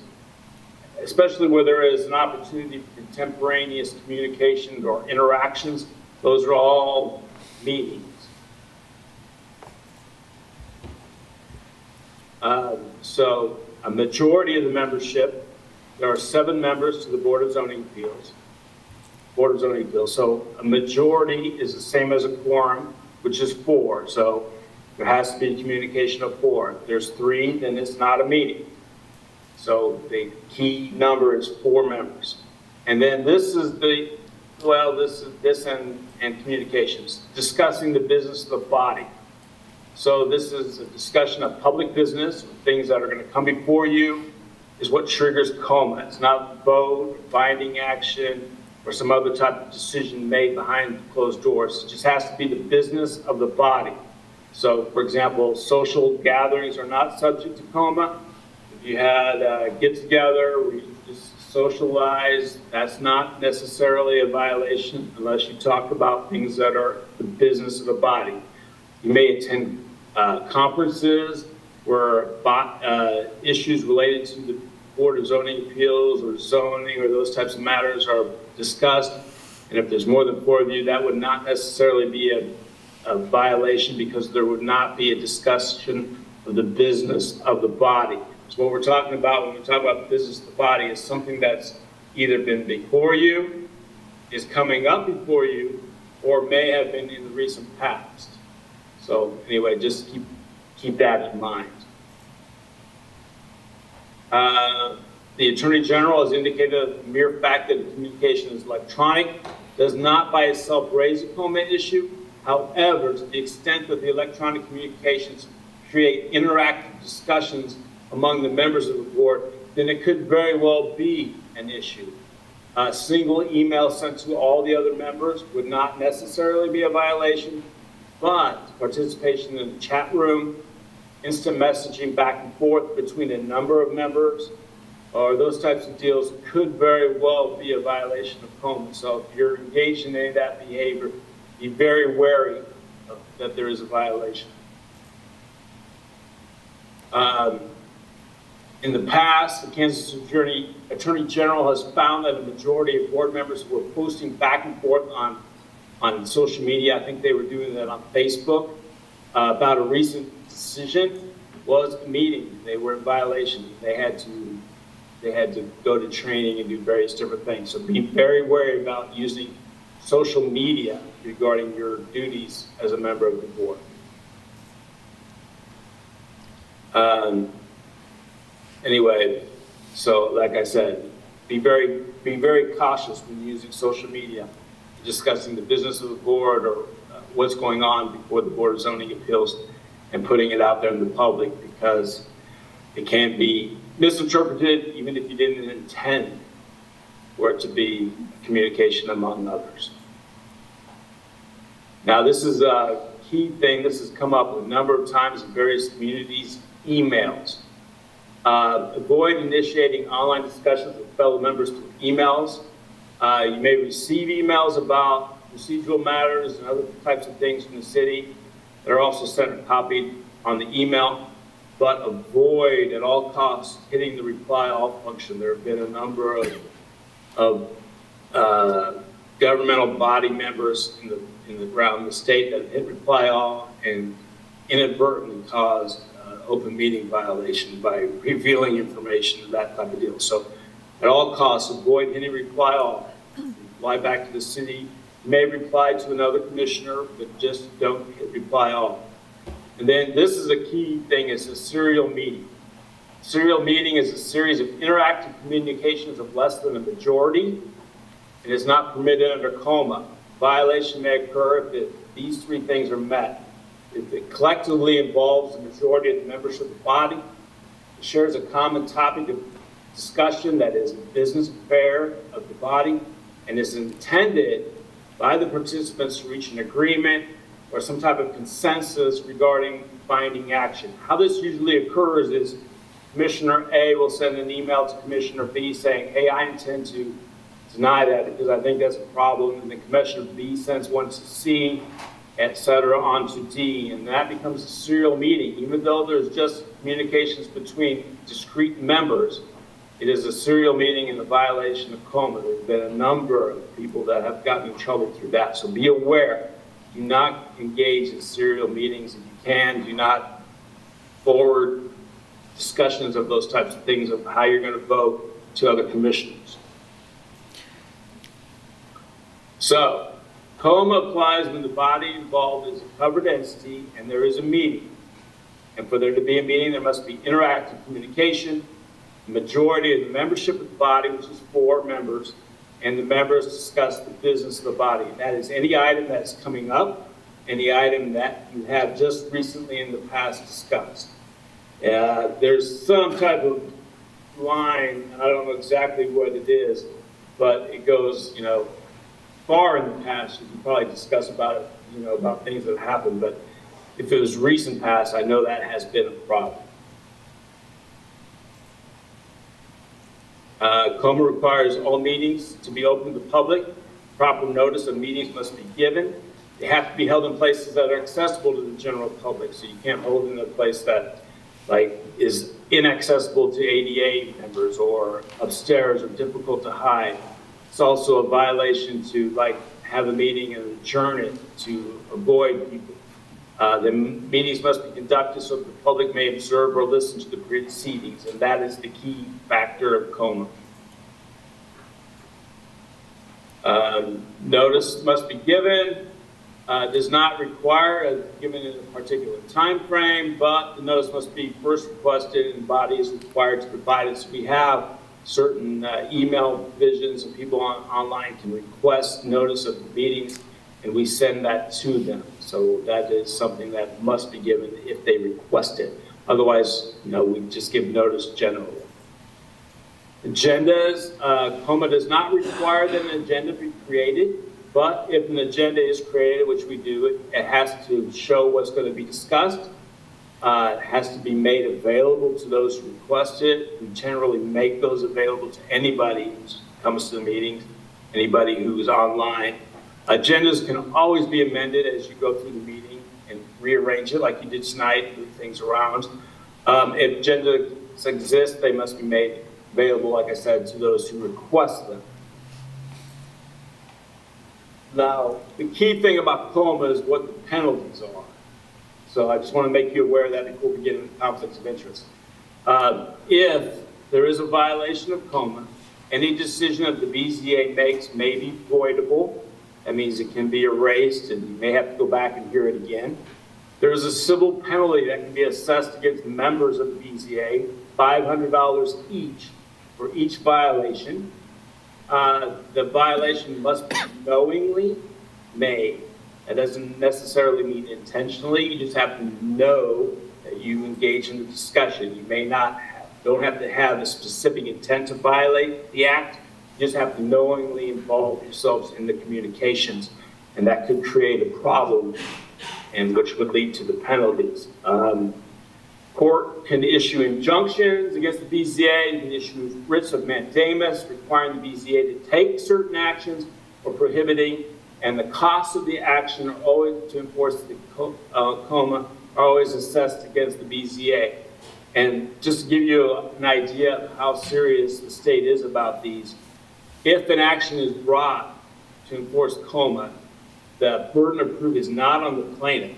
especially where there is an opportunity for contemporaneous communications or interactions. Those are all meetings. So a majority of the membership, there are 7 members to the Board of Zoning Appeals. So a majority is the same as a quorum, which is 4. So there has to be a communication of 4. If there's 3, then it's not a meeting. So the key number is 4 members. And then this is and communications, discussing the business of the body. So this is a discussion of public business, things that are going to come before you, is what triggers KOMA. It's not vote, binding action, or some other type of decision made behind closed doors. It just has to be the business of the body. So, for example, social gatherings are not subject to KOMA. If you had a get-together where you just socialize, that's not necessarily a violation unless you talk about things that are the business of the body. You may attend conferences where issues related to the Board of Zoning Appeals or zoning or those types of matters are discussed. And if there's more than 4 of you, that would not necessarily be a violation because there would not be a discussion of the business of the body. So what we're talking about when we talk about the business of the body is something that's either been before you, is coming up before you, or may have been in the recent past. So anyway, just keep that in mind. The Attorney General has indicated the mere fact that the communication is electronic does not by itself raise a KOMA issue. However, to the extent that the electronic communications create interactive discussions among the members of the board, then it could very well be an issue. A single email sent to all the other members would not necessarily be a violation, but participation in the chat room, instant messaging back and forth between a number of members, or those types of deals could very well be a violation of KOMA. So if you're engaged in any of that behavior, be very wary that there is a violation. In the past, the Kansas Attorney General has found that a majority of board members who were posting back and forth on social media, I think they were doing that on Facebook, about a recent decision was a meeting. They were in violation. They had to go to training and do various different things. So be very wary about using social media regarding your duties as a member of the board. Anyway, so like I said, be very cautious when using social media, discussing the business of the board or what's going on before the Board of Zoning Appeals and putting it out there in the public, because it can be misinterpreted even if you didn't intend for it to be communication among others. Now, this is a key thing. This has come up a number of times in various communities' emails. Avoid initiating online discussions with fellow members through emails. You may receive emails about procedural matters and other types of things from the city that are also sent and copied on the email, but avoid at all costs hitting the reply all function. There have been a number of governmental body members around the state that hit reply all and inadvertently caused open meeting violation by revealing information and that type of deal. So at all costs, avoid hitting reply all. Reply back to the city. You may reply to another commissioner, but just don't hit reply all. And then this is a key thing, is a serial meeting. Serial meeting is a series of interactive communications of less than a majority. It is not permitted under KOMA. Violation may occur if these three things are met. If it collectively involves the majority of the members of the body, it shares a common topic of discussion that is a business affair of the body, and is intended by the participants to reach an agreement or some type of consensus regarding binding action. How this usually occurs is Commissioner A will send an email to Commissioner B saying, hey, I intend to deny that because I think that's a problem, and then Commissioner B sends one to C, et cetera, on to D, and that becomes a serial meeting. Even though there's just communications between discrete members, it is a serial meeting in a violation of KOMA. There's been a number of people that have gotten in trouble through that. So be aware. Do not engage in serial meetings. If you can, do not forward discussions of those types of things of how you're going to vote to other commissioners. So, KOMA applies when the body involved is a covered entity and there is a meeting. And for there to be a meeting, there must be interactive communication. The majority of the membership of the body, which is 4 members, and the members discuss the business of the body. That is any item that's coming up, any item that you have just recently in the past discussed. There's some type of line, I don't know exactly what it is, but it goes, far in the past. You can probably discuss about it, about things that have happened, but if it was recent past, I know that has been a problem. KOMA requires all meetings to be open to the public. Proper notice of meetings must be given. They have to be held in places that are accessible to the general public. So you can't hold in a place that is inaccessible to ADA members or upstairs or difficult to hide. It's also a violation to have a meeting and adjourn it to avoid people. The meetings must be conducted so that the public may observe or listen to the proceedings, and that is the key factor of KOMA. Notice must be given. Does not require given in a particular time frame, but the notice must be first requested and the body is required to provide it. So we have certain email provisions, and people online can request notice of the meetings, and we send that to them. So that is something that must be given if they request it. Otherwise, we just give notice generally. Agendas, KOMA does not require that an agenda be created, but if an agenda is created, which we do, it has to show what's going to be discussed. It has to be made available to those who request it. We generally make those available to anybody who comes to the meetings, anybody who's online. Agendas can always be amended as you go through the meeting and rearrange it like you did tonight, move things around. If agendas exist, they must be made available, like I said, to those who request them. Now, the key thing about KOMA is what the penalties are. So I just want to make you aware of that before we get into conflicts of interest. If there is a violation of KOMA, any decision that the BZA makes may be voidable. That means it can be erased and you may have to go back and hear it again. There is a civil penalty that can be assessed against the members of the BZA, $500 each for each violation. The violation must be knowingly made. That doesn't necessarily mean intentionally. You just have to know that you engage in the discussion. You don't have to have a specific intent to violate the act. You just have to knowingly involve yourselves in the communications, and that could create a problem, and which would lead to the penalties. Court can issue injunctions against the BZA. You can issue writs of mandamus requiring the BZA to take certain actions or prohibiting, and the costs of the action are always to enforce the KOMA are always assessed against the BZA. And just to give you an idea of how serious the state is about these, if an action is brought to enforce KOMA, the burden of proof is not on the plaintiff.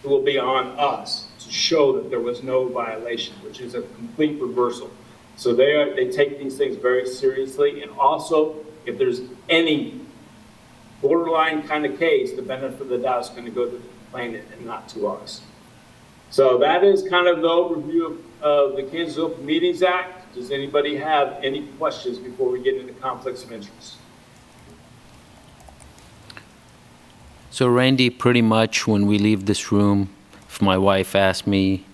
It will be on us to show that there was no violation, which is a complete reversal. So they take these things very seriously. And also, if there's any borderline kind of case, the benefit of the doubt is going to go to the plaintiff and not to us. So that is kind of the overview of the Kansas Open Meetings Act. Does anybody have any questions before we get into conflicts of interest? So Randy, pretty much when we leave this room, if my wife asks me,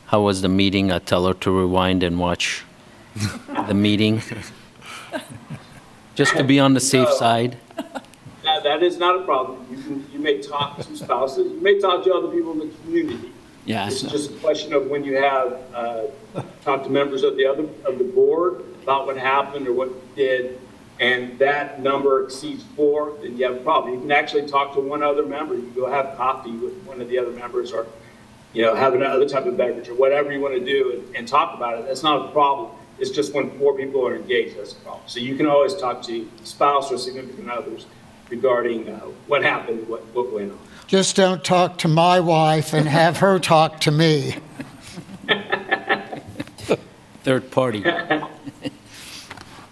how was the meeting, I tell her to rewind and watch the meeting. Just to be on the safe side. That is not a problem. You may talk to spouses. You may talk to other people in the community. Yeah. It's just a question of when you have talked to members of the board about what happened or what you did, and that number exceeds 4, then you have a problem. You can actually talk to one other member. You can go have coffee with one of the other members, or have another type of beverage, or whatever you want to do, and talk about it. That's not a problem. It's just when 4 people are engaged, that's a problem. So you can always talk to spouse or significant others regarding what happened, what went on. Just don't talk to my wife and have her talk to me. Third party.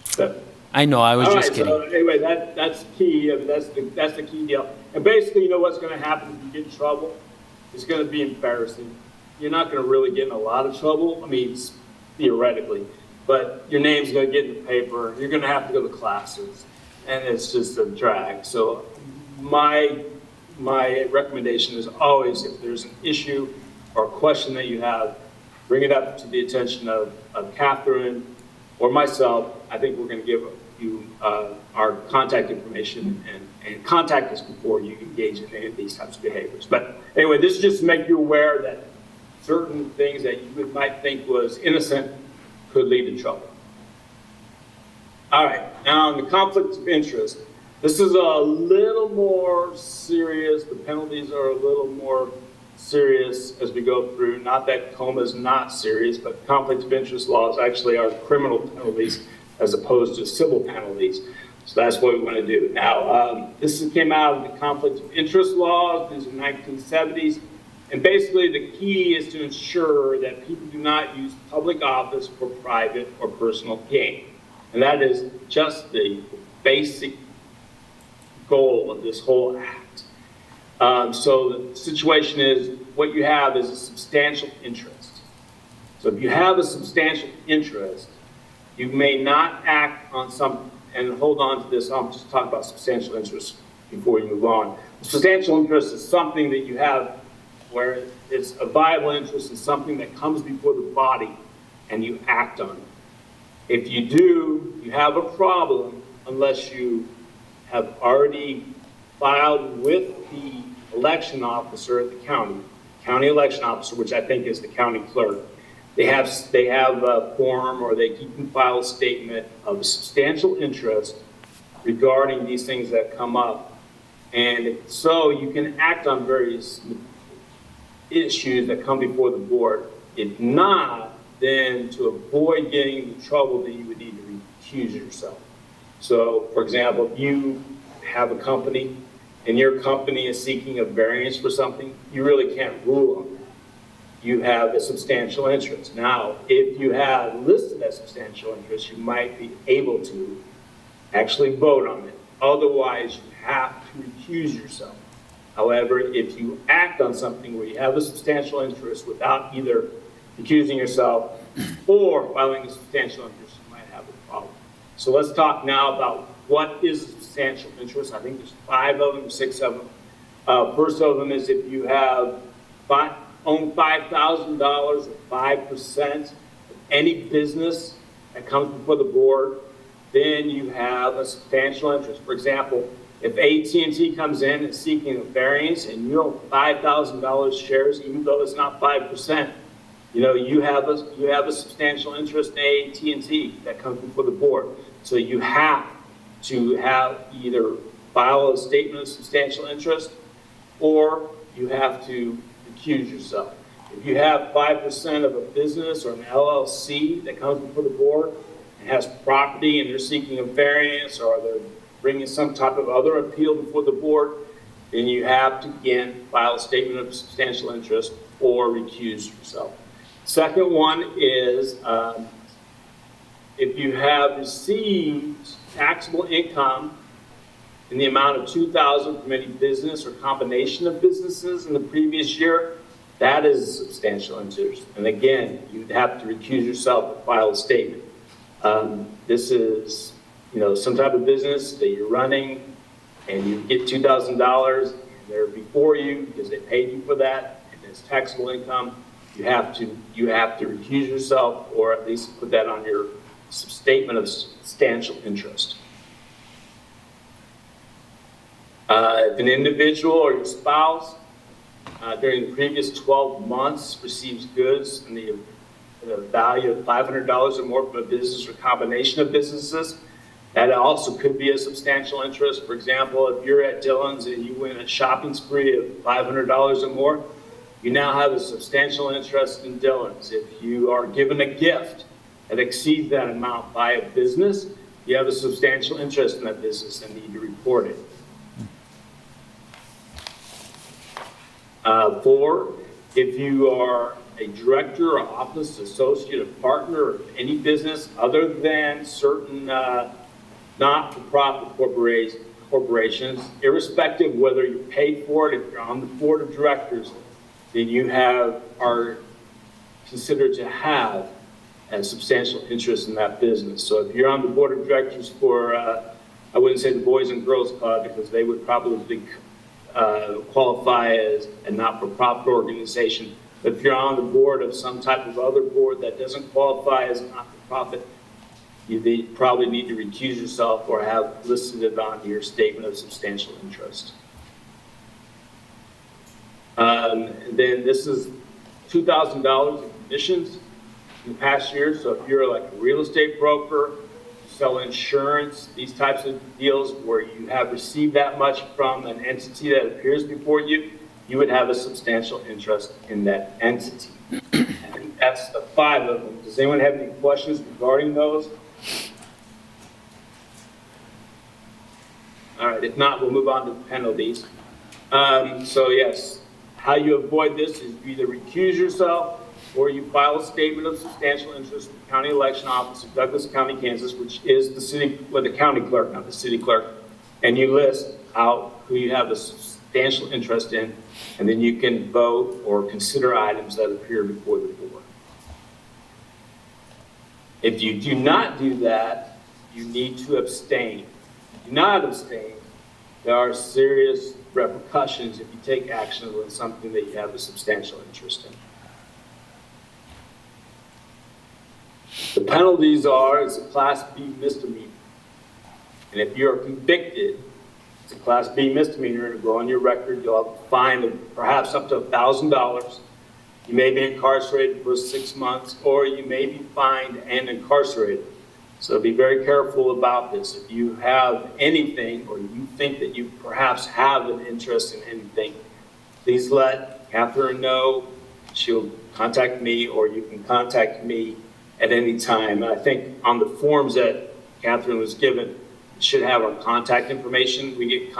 So, I know, I was all just right, kidding. So anyway, that's key. I mean, that's the key deal. And basically, what's going to happen if you get in trouble? It's going to be embarrassing. You're not going to really get in a lot of trouble. I mean, theoretically, but your name's going to get in the paper. You're going to have to go to classes, and it's just a drag. So my recommendation is always, if there's an issue or a question that you have, bring it up to the attention of Catherine or myself. I think we're going to give you our contact information and contact us before you engage in any of these types of behaviors. But anyway, this is just to make you aware that certain things that you might think was innocent could lead to trouble. All right, now on the conflict of interest, this is a little more serious. The penalties are a little more serious as we go through. Not that KOMA is not serious, but conflict of interest laws actually are criminal penalties as opposed to civil penalties. So that's what we want to do. Now, this came out of the conflict of interest laws. These are 1970s. And basically the key is to ensure that people do not use public office for private or personal gain. And that is just the basic goal of this whole act. So the situation is, what you have is a substantial interest. So if you have a substantial interest, You may not act on some, and hold on to this, I'll just talk about substantial interest before we move on. Substantial interest is something that you have where it's a viable interest in something that comes before the body and you act on it. If you do, you have a problem unless you have already filed with the election officer at the county election officer, which I think is the county clerk. They have a form, or they can file a statement of substantial interest regarding these things that come up. And so you can act on various issues that come before the board. If not, then to avoid getting into trouble, then you would need to recuse yourself. So, for example, if you have a company and your company is seeking a variance for something, you really can't rule on that. You have a substantial interest. Now, if you have listed as substantial interest, you might be able to actually vote on it. Otherwise, you have to recuse yourself. However, if you act on something where you have a substantial interest without either recusing yourself or filing a substantial interest, you might have a problem. So let's talk now about what is a substantial interest. I think there's 5 of them, 6 of them. First of them is if you have own $5,000 or 5% of any business that comes before the board, then you have a substantial interest. For example, if AT&T comes in and seeking a variance and you own $5,000 shares, even though it's not 5%, you have a substantial interest in AT&T that comes before the board. So you have to have either file a statement of substantial interest or you have to recuse yourself. If you have 5% of a business or an LLC that comes before the board and has property and they're seeking a variance or they're bringing some type of other appeal before the board, then you have to, again, file a statement of substantial interest or recuse yourself. Second one is if you have received taxable income in the amount of $2,000 from any business or combination of businesses in the previous year, that is substantial interest. And again, you'd have to recuse yourself and file a statement. This is, some type of business that you're running and you get $2,000 and they're before you because they paid you for that and it's taxable income. You have to recuse yourself or at least put that on your statement of substantial interest. If an individual or your spouse during the previous 12 months receives goods in the value of $500 or more from a business or combination of businesses, that also could be a substantial interest. For example, if you're at Dillon's and you win a shopping spree of $500 or more, you now have a substantial interest in Dillon's. If you are given a gift that exceeds that amount by a business, you have a substantial interest in that business and need to report it. 4, if you are a director or office associate or partner of any business other than certain not-for-profit corporations, irrespective of whether you're paid for it, if you're on the board of directors, then you are considered to have a substantial interest in that business. So if you're on the board of directors for, I wouldn't say the Boys and Girls Club because they would probably qualify as a not-for-profit organization. But if you're on the board of some type of other board that doesn't qualify as a not-for-profit, you probably need to recuse yourself or have listed it on your statement of substantial interest. Then this is $2,000 in commissions in the past year. So if you're like a real estate broker, sell insurance, these types of deals where you have received that much from an entity that appears before you, you would have a substantial interest in that entity. And that's the 5 of them. Does anyone have any questions regarding those? All right, if not, we'll move on to penalties. So yes, how you avoid this is you either recuse yourself or you file a statement of substantial interest with the county election office of Douglas County, Kansas, which is the county clerk, not the city clerk, and you list out who you have a substantial interest in, and then you can vote or consider items that appear before the board. If you do not do that, you need to abstain. If you do not abstain, there are serious repercussions if you take action with something that you have a substantial interest in. The penalties are, it's a Class B misdemeanor. And if you're convicted, it's a Class B misdemeanor, and go on your record, you'll have a fine of perhaps up to $1,000. You may be incarcerated for 6 months, or you may be fined and incarcerated. So be very careful about this. If you have anything, or you think that you perhaps have an interest in anything, please let Catherine know. She'll contact me, or you can contact me at any time. And I think on the forms that Catherine was given, it should have our contact information. We get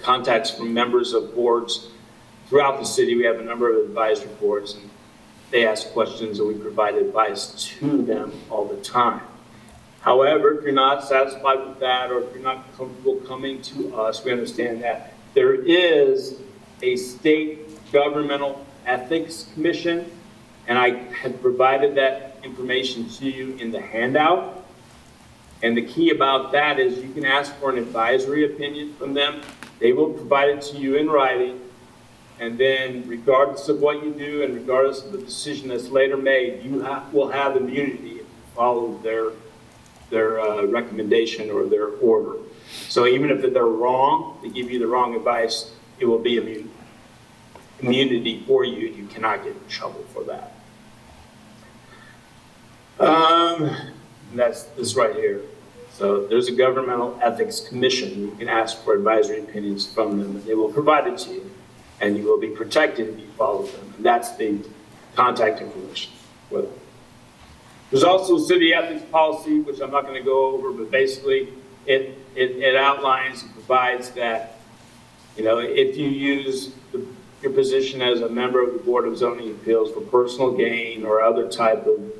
contacts from members of boards throughout the city. We have a number of advisory boards, and they ask questions, and we provide advice to them all the time. However, if you're not satisfied with that, or if you're not comfortable coming to us, we understand that. There is a state governmental ethics commission, and I had provided that information to you in the handout. And the key about that is you can ask for an advisory opinion from them. They will provide it to you in writing. And then regardless of what you do and regardless of the decision that's later made, you will have immunity if you follow their recommendation or their order. So even if they're wrong, they give you the wrong advice, it will be immunity for you. You cannot get in trouble for that. That's this right here. So there's a governmental ethics commission. You can ask for advisory opinions from them, and they will provide it to you. And you will be protected if you follow them. And that's the contact information. There's also a city ethics policy, which I'm not going to go over, but basically it outlines and provides that, if you use your position as a member of the Board of Zoning Appeals for personal gain or other type of,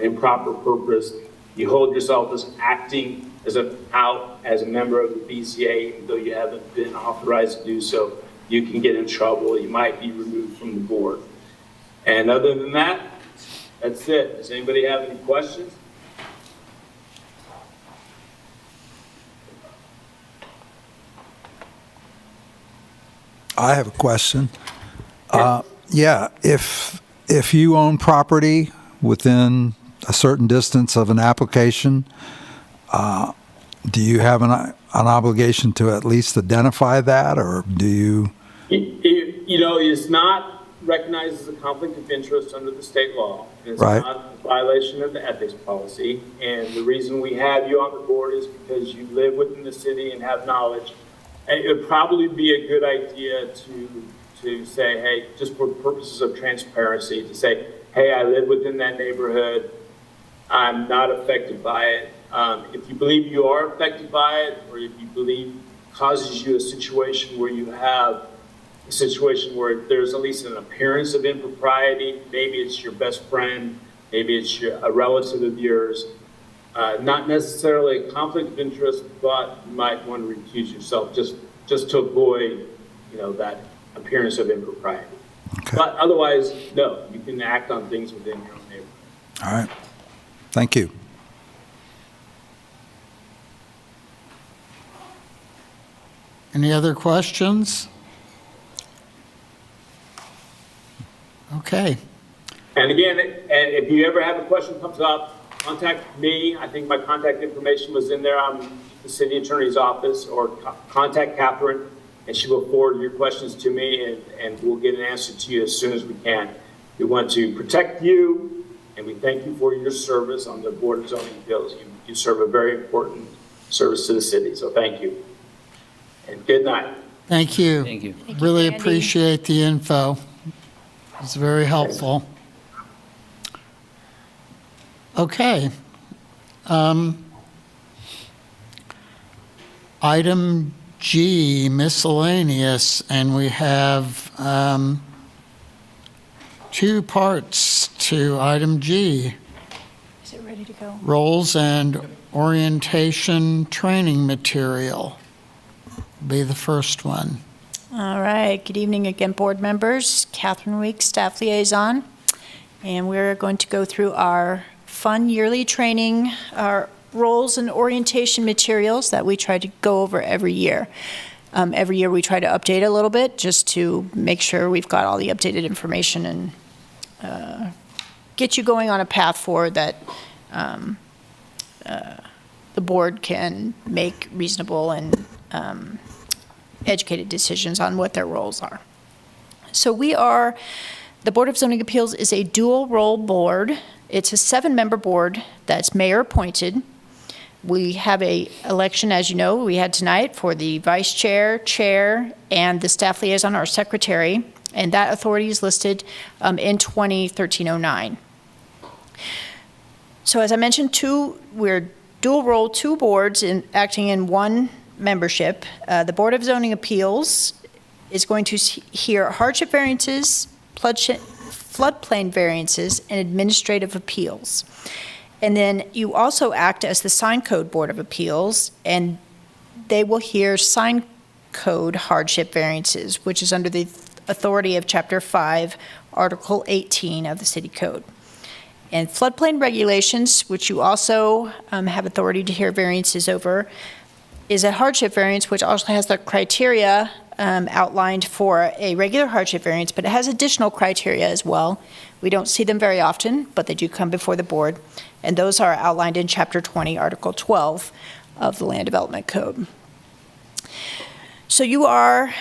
improper purpose, you hold yourself as acting as a member of the BZA, even though you haven't been authorized to do so, you can get in trouble. You might be removed from the board. And other than that, that's it. Does anybody have any questions? I have a question. Yeah, if you own property within a certain distance of an application, do you have an obligation to at least identify that, or do you? It's not recognized as a conflict of interest under the state law. It's Right. not a violation of the ethics policy. And the reason we have you on the board is because you live within the city and have knowledge. It would probably be a good idea to say, hey, just for purposes of transparency, to say, hey, I live within that neighborhood. I'm not affected by it. If you believe you are affected by it, or if you believe causes you a situation where you have a situation where there's at least an appearance of impropriety, maybe it's your best friend, maybe it's a relative of yours, not necessarily a conflict of interest, but you might want to recuse yourself just to avoid, that appearance of impropriety. Okay. But otherwise, no, you can act on things within your own neighborhood. All right. Thank you. Any other questions? Okay. And again, if you ever have a question comes up, contact me. I think my contact information was in there. I'm the city attorney's office, or contact Catherine, and she will forward your questions to me, and we'll get an answer to you as soon as we can. We want to protect you, and we thank you for your service on the Board of Zoning Appeals. You serve a very important service to the city, so thank you. And good night. Thank you. Thank you. Really Andy. appreciate the info. It's very helpful. Okay. Item G, miscellaneous, and we have two parts to item G. Is it ready to go? Roles and orientation training material be the first one. All right, good evening again, board members. Catherine Weeks, staff liaison. And we're going to go through our fun yearly training, our roles and orientation materials that we try to go over every year. Every year we try to update a little bit just to make sure we've got all the updated information and get you going on a path forward that the board can make reasonable and educated decisions on what their roles are. So the Board of Zoning Appeals is a dual role board. It's a 7-member board that's mayor appointed. We have a election, as you know, we had tonight for the vice chair, chair, and the staff liaison or secretary, and that authority is listed in 2013-09. So as I mentioned, we're dual role, 2 boards acting in one membership. The Board of Zoning Appeals is going to hear hardship variances, floodplain variances, and administrative appeals. And then you also act as the Sign Code Board of Appeals, and they will hear sign code hardship variances, which is under the authority of Chapter 5, Article 18 of the City Code. And floodplain regulations, which you also have authority to hear variances over, is a hardship variance, which also has the criteria outlined for a regular hardship variance, but it has additional criteria as well. We don't see them very often, but they do come before the board, and those are outlined in Chapter 20, Article 12 of the Land Development Code. So you are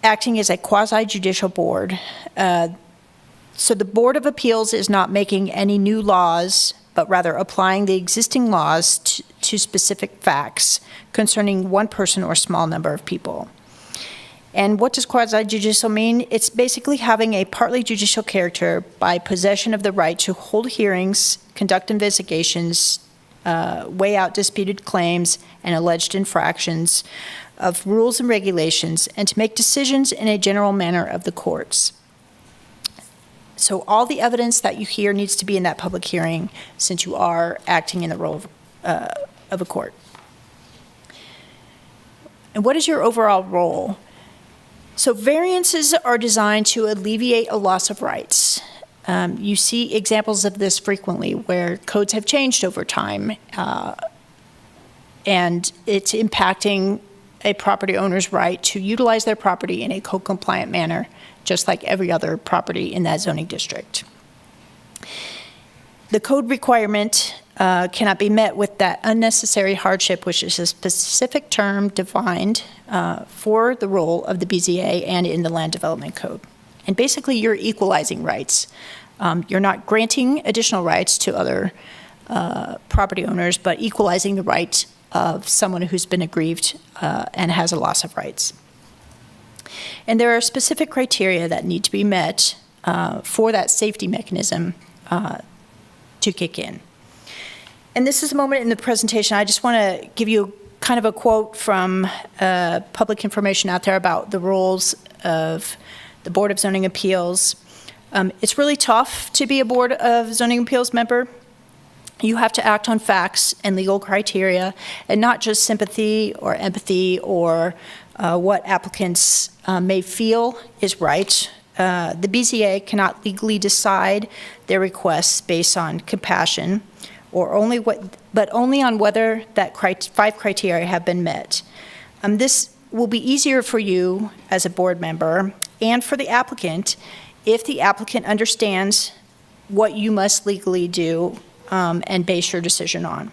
acting as a quasi-judicial board. So the Board of Appeals is not making any new laws, but rather applying the existing laws to specific facts concerning one person or small number of people. And what does quasi-judicial mean? It's basically having a partly judicial character by possession of the right to hold hearings, conduct investigations, weigh out disputed claims and alleged infractions of rules and regulations, and to make decisions in a general manner of the courts. So all the evidence that you hear needs to be in that public hearing, since you are acting in the role of a court. And what is your overall role? So variances are designed to alleviate a loss of rights. You see examples of this frequently where codes have changed over time, and it's impacting a property owner's right to utilize their property in a code-compliant manner, just like every other property in that zoning district. The code requirement cannot be met with that unnecessary hardship, which is a specific term defined for the role of the BZA and in the Land Development Code. And basically, you're equalizing rights. You're not granting additional rights to other property owners, but equalizing the right of someone who's been aggrieved and has a loss of rights. And there are specific criteria that need to be met for that safety mechanism to kick in. And this is a moment in the presentation, I just want to give you kind of a quote from public information out there about the roles of the Board of Zoning Appeals. It's really tough to be a Board of Zoning Appeals member. You have to act on facts and legal criteria, and not just sympathy or empathy or what applicants may feel is right. The BZA cannot legally decide their requests based on compassion, or only on whether that 5 criteria have been met. This will be easier for you as a board member and for the applicant if the applicant understands what you must legally do and base your decision on.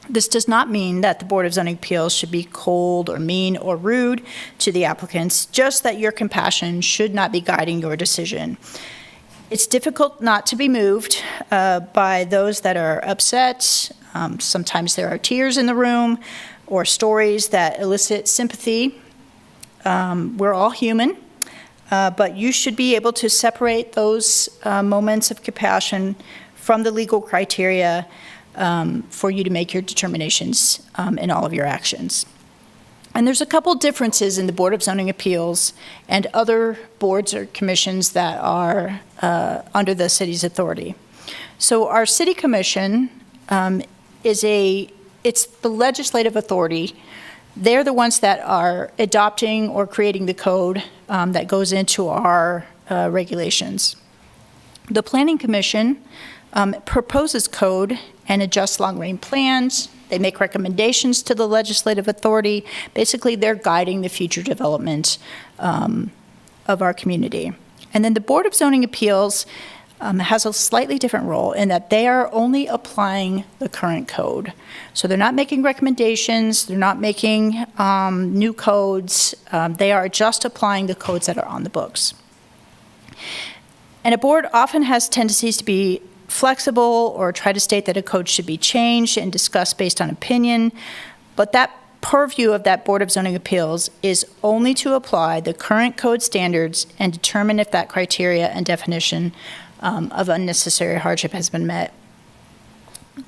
This does not mean that the Board of Zoning Appeals should be cold or mean or rude to the applicants, just that your compassion should not be guiding your decision. It's difficult not to be moved by those that are upset. Sometimes there are tears in the room or stories that elicit sympathy. We're all human, but you should be able to separate those moments of compassion from the legal criteria for you to make your determinations in all of your actions. And there's a couple differences in the Board of Zoning Appeals and other boards or commissions that are under the city's authority. So our city commission it's the legislative authority. They're the ones that are adopting or creating the code that goes into our regulations. The Planning Commission proposes code and adjusts long-range plans. They make recommendations to the legislative authority. Basically, they're guiding the future development of our community. And then the Board of Zoning Appeals has a slightly different role in that they are only applying the current code. So they're not making recommendations, they're not making new codes, they are just applying the codes that are on the books. And a board often has tendencies to be flexible or try to state that a code should be changed and discussed based on opinion, but that purview of that Board of Zoning Appeals is only to apply the current code standards and determine if that criteria and definition of unnecessary hardship has been met.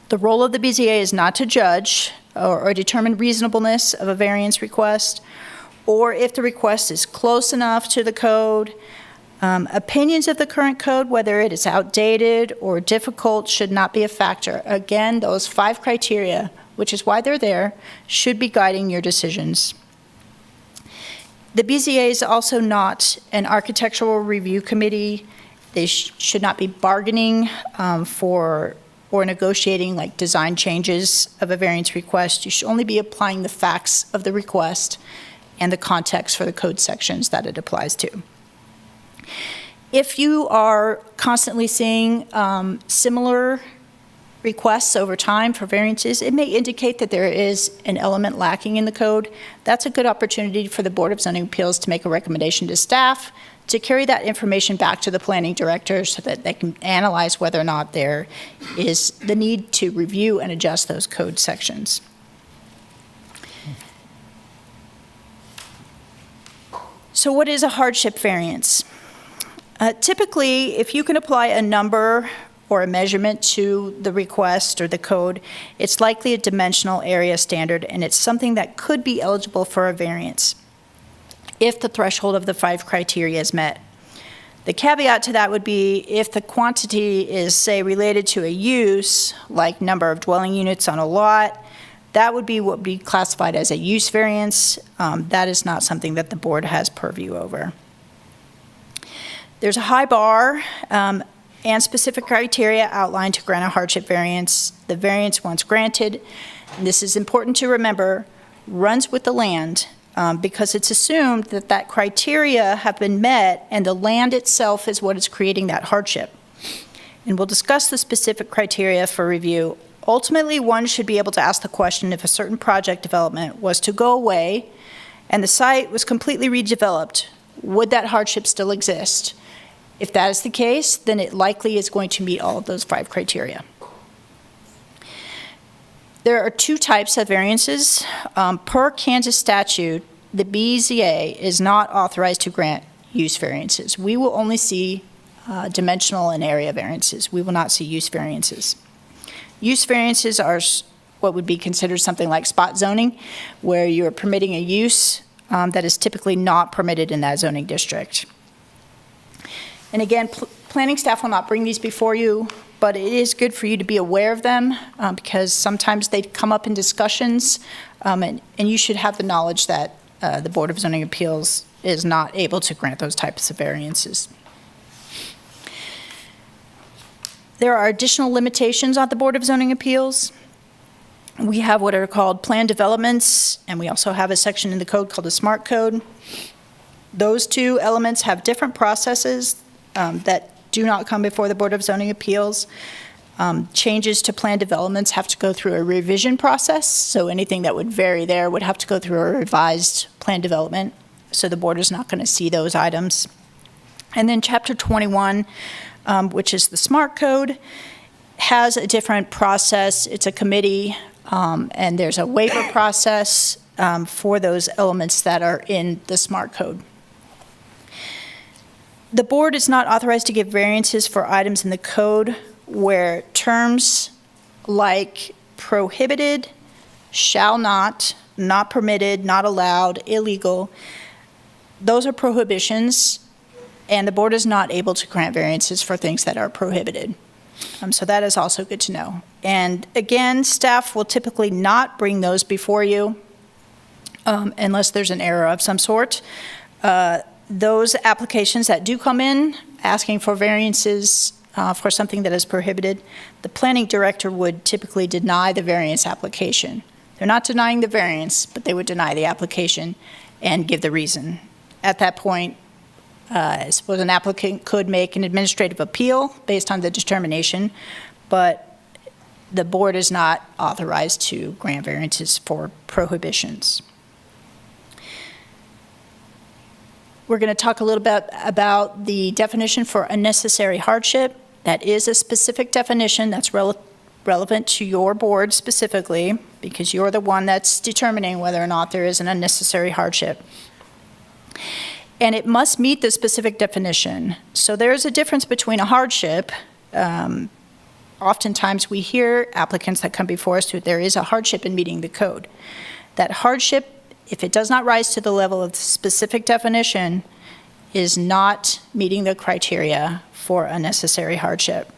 The role of the BZA is not to judge or determine reasonableness of a variance request, or if the request is close enough to the code. Opinions of the current code, whether it is outdated or difficult, should not be a factor. Again, those 5 criteria, which is why they're there, should be guiding your decisions. The BZA is also not an architectural review committee. They should not be bargaining for or negotiating like design changes of a variance request. You should only be applying the facts of the request and the context for the code sections that it applies to. If you are constantly seeing similar requests over time for variances, it may indicate that there is an element lacking in the code. That's a good opportunity for the Board of Zoning Appeals to make a recommendation to staff to carry that information back to the planning director so that they can analyze whether or not there is the need to review and adjust those code sections. So what is a hardship variance? Typically, if you can apply a number or a measurement to the request or the code, it's likely a dimensional area standard, and it's something that could be eligible for a variance if the threshold of the 5 criteria is met. The caveat to that would be if the quantity is, say, related to a use, like number of dwelling units on a lot, that would be what would be classified as a use variance. That is not something that the board has purview over. There's a high bar and specific criteria outlined to grant a hardship variance. The variance, once granted, and this is important to remember, runs with the land because it's assumed that that criteria have been met and the land itself is what is creating that hardship. And we'll discuss the specific criteria for review. Ultimately, one should be able to ask the question if a certain project development was to go away and the site was completely redeveloped, would that hardship still exist? If that is the case, then it likely is going to meet all of those 5 criteria. There are 2 types of variances. Per Kansas statute, the BZA is not authorized to grant use variances. We will only see dimensional and area variances. We will not see use variances. Use variances are what would be considered something like spot zoning, where you're permitting a use that is typically not permitted in that zoning district. And again, planning staff will not bring these before you, but it is good for you to be aware of them because sometimes they come up in discussions, and you should have the knowledge that the Board of Zoning Appeals is not able to grant those types of variances. There are additional limitations on the Board of Zoning Appeals. We have what are called planned developments, and we also have a section in the code called the SMART code. Those 2 elements have different processes that do not come before the Board of Zoning Appeals. Changes to planned developments have to go through a revision process, so anything that would vary there would have to go through a revised plan development, so the board is not going to see those items. And then Chapter 21, which is the SMART code, has a different process. It's a committee, and there's a waiver process for those elements that are in the SMART code. The board is not authorized to give variances for items in the code where terms like prohibited, shall not, not permitted, not allowed, illegal, those are prohibitions, and the board is not able to grant variances for things that are prohibited. So that is also good to know. And again, staff will typically not bring those before you unless there's an error of some sort. Those applications that do come in asking for variances for something that is prohibited, the planning director would typically deny the variance application. They're not denying the variance, but they would deny the application and give the reason. At that point, I suppose an applicant could make an administrative appeal based on the determination, but the board is not authorized to grant variances for prohibitions. We're going to talk a little bit about the definition for unnecessary hardship. That is a specific definition that's relevant to your board specifically, because you're the one that's determining whether or not there is an unnecessary hardship. And it must meet the specific definition. So there's a difference between a hardship. Oftentimes we hear applicants that come before us that there is a hardship in meeting the code. That hardship, if it does not rise to the level of the specific definition, is not meeting the criteria for unnecessary hardship.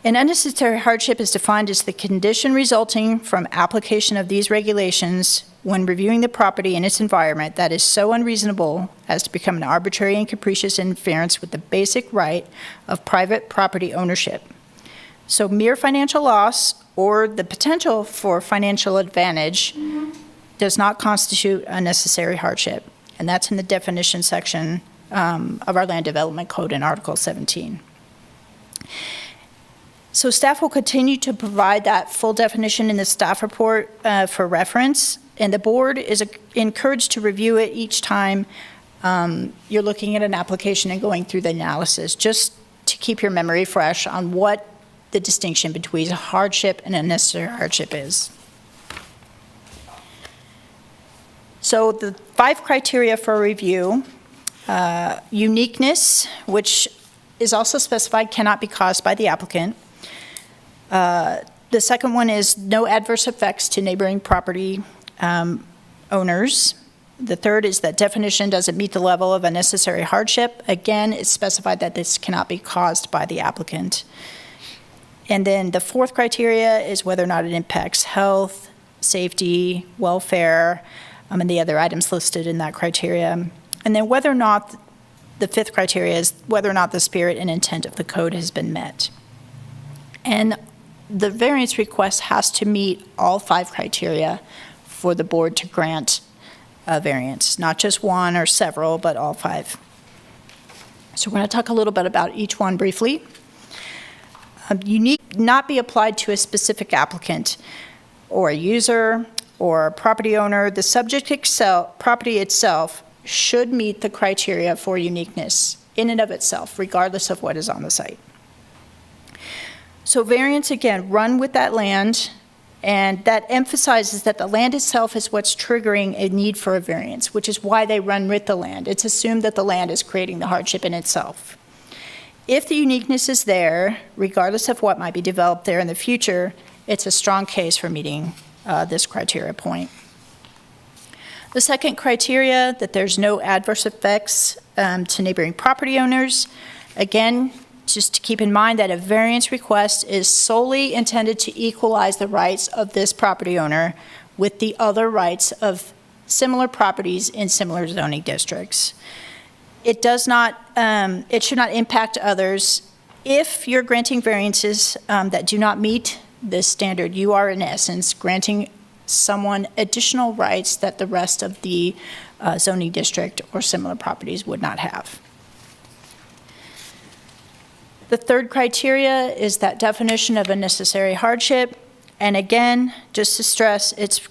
An unnecessary hardship is defined as the condition resulting from application of these regulations when reviewing the property and its environment that is so unreasonable as to become an arbitrary and capricious interference with the basic right of private property ownership. So mere financial loss or the potential for financial advantage does not constitute unnecessary hardship. And that's in the definition section of our Land Development Code in Article 17. So staff will continue to provide that full definition in the staff report for reference, and the board is encouraged to review it each time you're looking at an application and going through the analysis, just to keep your memory fresh on what the distinction between a hardship and unnecessary hardship is. So the 5 criteria for review, uniqueness, which is also specified, cannot be caused by the applicant. The second one is no adverse effects to neighboring property owners. The third is that definition doesn't meet the level of unnecessary hardship. Again, it's specified that this cannot be caused by the applicant. And then the fourth criteria is whether or not it impacts health, safety, welfare, and the other items listed in that criteria. And then whether or not, the fifth criteria is whether or not the spirit and intent of the code has been met. And the variance request has to meet all 5 criteria for the board to grant a variance, not just one or several, but all 5. So we're going to talk a little bit about each one briefly. Unique not be applied to a specific applicant or a user or a property owner. The subject property itself should meet the criteria for uniqueness in and of itself, regardless of what is on the site. So variance, again, run with that land, and that emphasizes that the land itself is what's triggering a need for a variance, which is why they run with the land. It's assumed that the land is creating the hardship in itself. If the uniqueness is there, regardless of what might be developed there in the future, it's a strong case for meeting this criteria point. The second criteria, that there's no adverse effects to neighboring property owners. Again, just to keep in mind that a variance request is solely intended to equalize the rights of this property owner with the other rights of similar properties in similar zoning districts. It does not, it should not impact others. If you're granting variances that do not meet this standard, you are in essence granting someone additional rights that the rest of the zoning district or similar properties would not have. The third criteria is that definition of unnecessary hardship. And again, just to stress, it's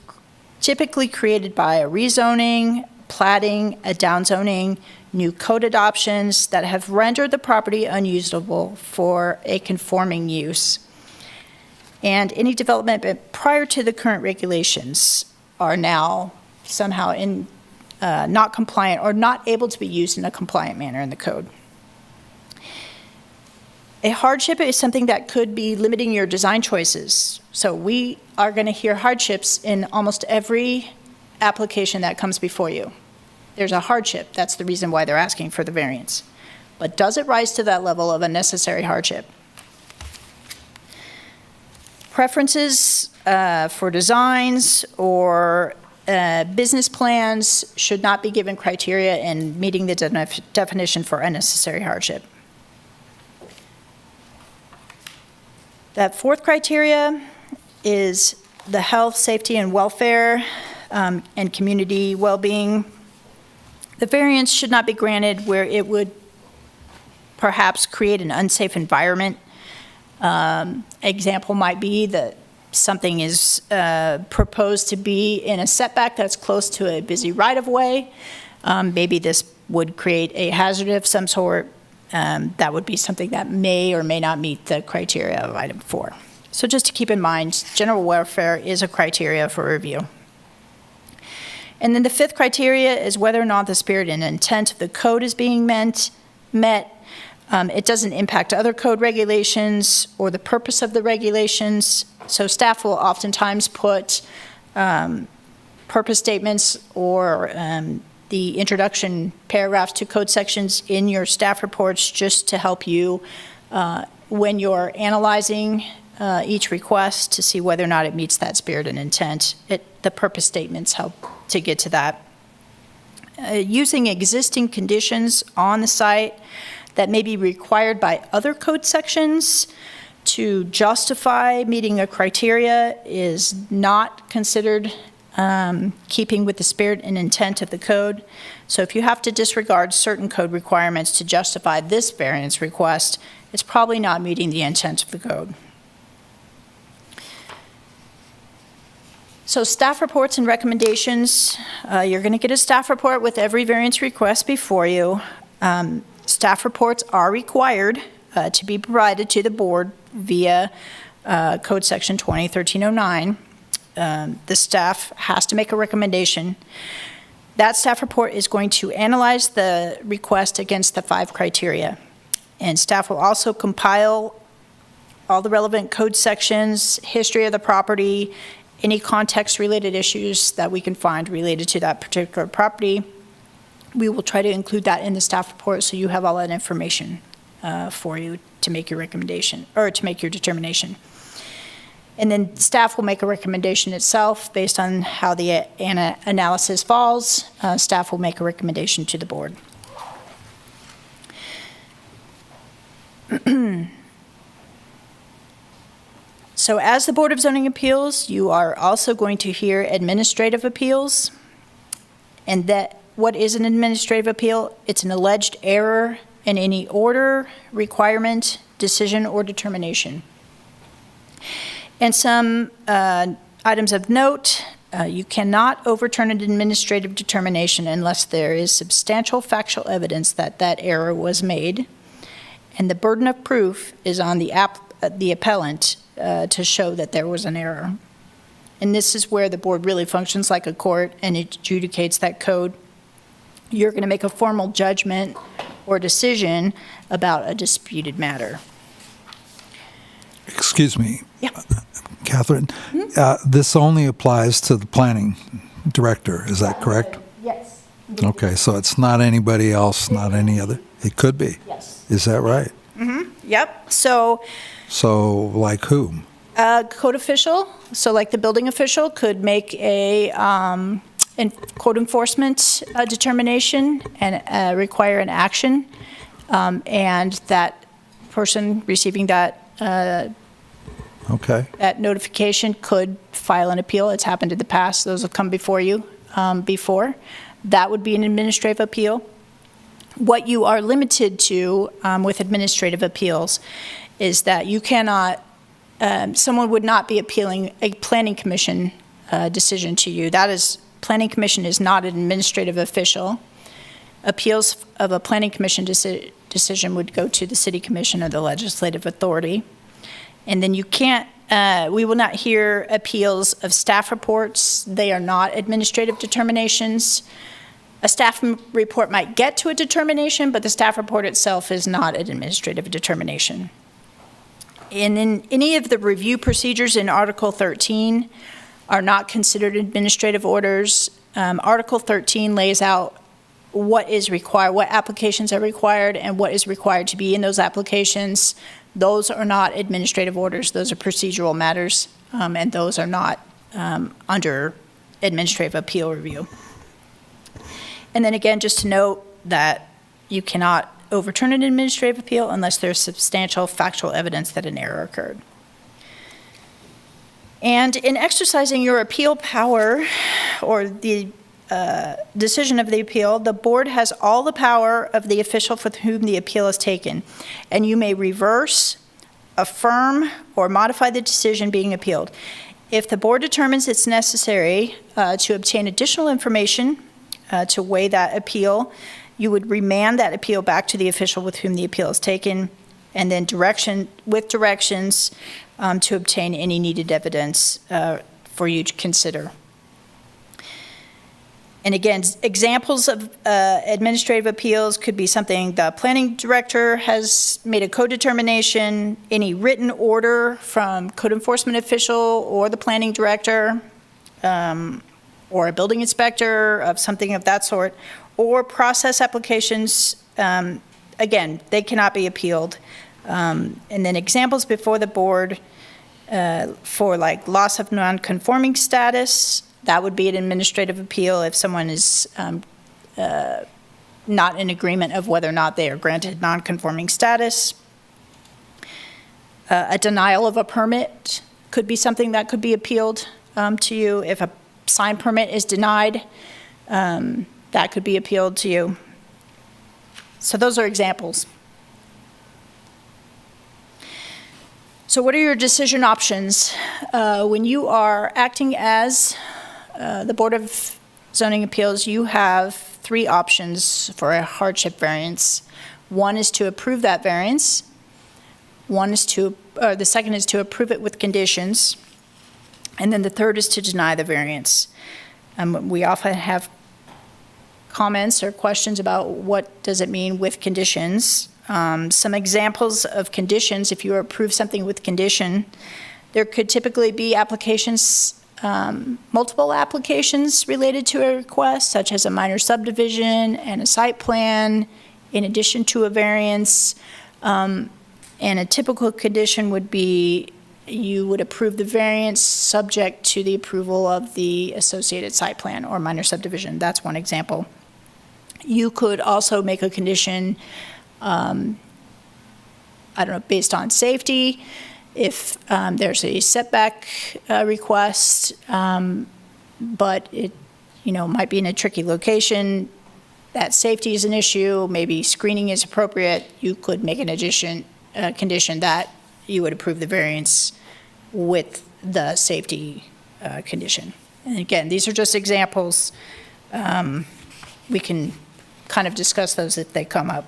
typically created by a rezoning, platting, a downzoning, new code adoptions that have rendered the property unusable for a conforming use. And any development prior to the current regulations are now somehow not compliant or not able to be used in a compliant manner in the code. A hardship is something that could be limiting your design choices. So we are going to hear hardships in almost every application that comes before you. There's a hardship. That's the reason why they're asking for the variance. But does it rise to that level of unnecessary hardship? Preferences for designs or business plans should not be given criteria in meeting the definition for unnecessary hardship. That fourth criteria is the health, safety, and welfare, and community well-being. The variance should not be granted where it would perhaps create an unsafe environment. Example might be that something is proposed to be in a setback that's close to a busy right-of-way. Maybe this would create a hazard of some sort. That would be something that may or may not meet the criteria of item 4. So just to keep in mind, general welfare is a criteria for review. And then the fifth criteria is whether or not the spirit and intent of the code is being met. It doesn't impact other code regulations or the purpose of the regulations. So staff will oftentimes put purpose statements or the introduction paragraphs to code sections in your staff reports just to help you when you're analyzing each request to see whether or not it meets that spirit and intent. The purpose statements help to get to that. Using existing conditions on the site that may be required by other code sections to justify meeting a criteria is not considered keeping with the spirit and intent of the code. So if you have to disregard certain code requirements to justify this variance request, it's probably not meeting the intent of the code. So staff reports and recommendations, you're going to get a staff report with every variance request before you. Staff reports are required to be provided to the board via Code Section 201309. The staff has to make a recommendation. That staff report is going to analyze the request against the 5 criteria. And staff will also compile all the relevant code sections, history of the property, any context-related issues that we can find related to that particular property. We will try to include that in the staff report so you have all that information for you to make your recommendation, or to make your determination. And then staff will make a recommendation itself based on how the analysis falls. Staff will make a recommendation to the board. So as the Board of Zoning Appeals, you are also going to hear administrative appeals. And that, what is an administrative appeal? It's an alleged error in any order, requirement, decision, or determination. And some items of note, you cannot overturn an administrative determination unless there is substantial factual evidence that that error was made. And the burden of proof is on the appellant to show that there was an error. And this is where the board really functions like a court and it adjudicates that code. You're going to make a formal judgment or decision about a disputed matter. Excuse me. Yeah. Catherine, this only applies to the planning director, is that correct? Yes. Okay, so it's not anybody else, not any other? It could be? Yes. Is that right? Yep. So like whom? code official, so like the building official, could make a code enforcement determination and require an action, and that person receiving that that notification could file an appeal. It's happened in the past. Those have come before you before. That would be an administrative appeal. What you are limited to with administrative appeals is that you cannot, someone would not be appealing a planning commission decision to you. That is, planning commission is not an administrative official. Appeals of a planning commission decision would go to the city commission or the legislative authority. And then you can't, we will not hear appeals of staff reports. They are not administrative determinations. A staff report might get to a determination, but the staff report itself is not an administrative determination. And in any of the review procedures in Article 13 are not considered administrative orders. Article 13 lays out what is required, what applications are required, and what is required to be in those applications. Those are not administrative orders. Those are procedural matters, and those are not under administrative appeal review. And then again, just to note that you cannot overturn an administrative appeal unless there's substantial factual evidence that an error occurred. And in exercising your appeal power, or the decision of the appeal, the board has all the power of the official for whom the appeal is taken, and you may reverse, affirm, or modify the decision being appealed. If the board determines it's necessary to obtain additional information to weigh that appeal, you would remand that appeal back to the official with whom the appeal is taken, and then directions to obtain any needed evidence for you to consider. And again, examples of administrative appeals could be something the planning director has made a co-determination, any written order from code enforcement official or the planning director, or a building inspector of something of that sort, or process applications. Again, they cannot be appealed. And then examples before the board for like loss of non-conforming status. That would be an administrative appeal if someone is not in agreement of whether or not they are granted non-conforming status. A denial of a permit could be something that could be appealed to you. If a sign permit is denied, that could be appealed to you. So those are examples. So what are your decision options? When you are acting as the Board of Zoning Appeals, you have 3 options for a hardship variance. One is to approve that variance. The second is to approve it with conditions. And then the third is to deny the variance. We often have comments or questions about what does it mean with conditions. Some examples of conditions, if you approve something with condition, there could typically be applications, multiple applications related to a request, such as a minor subdivision and a site plan, in addition to a variance. And a typical condition would be you would approve the variance subject to the approval of the associated site plan or minor subdivision. That's one example. You could also make a condition, based on safety, if there's a setback request, but it, might be in a tricky location, that safety is an issue, maybe screening is appropriate, you could make an condition that you would approve the variance with the safety condition. And again, these are just examples. We can kind of discuss those if they come up.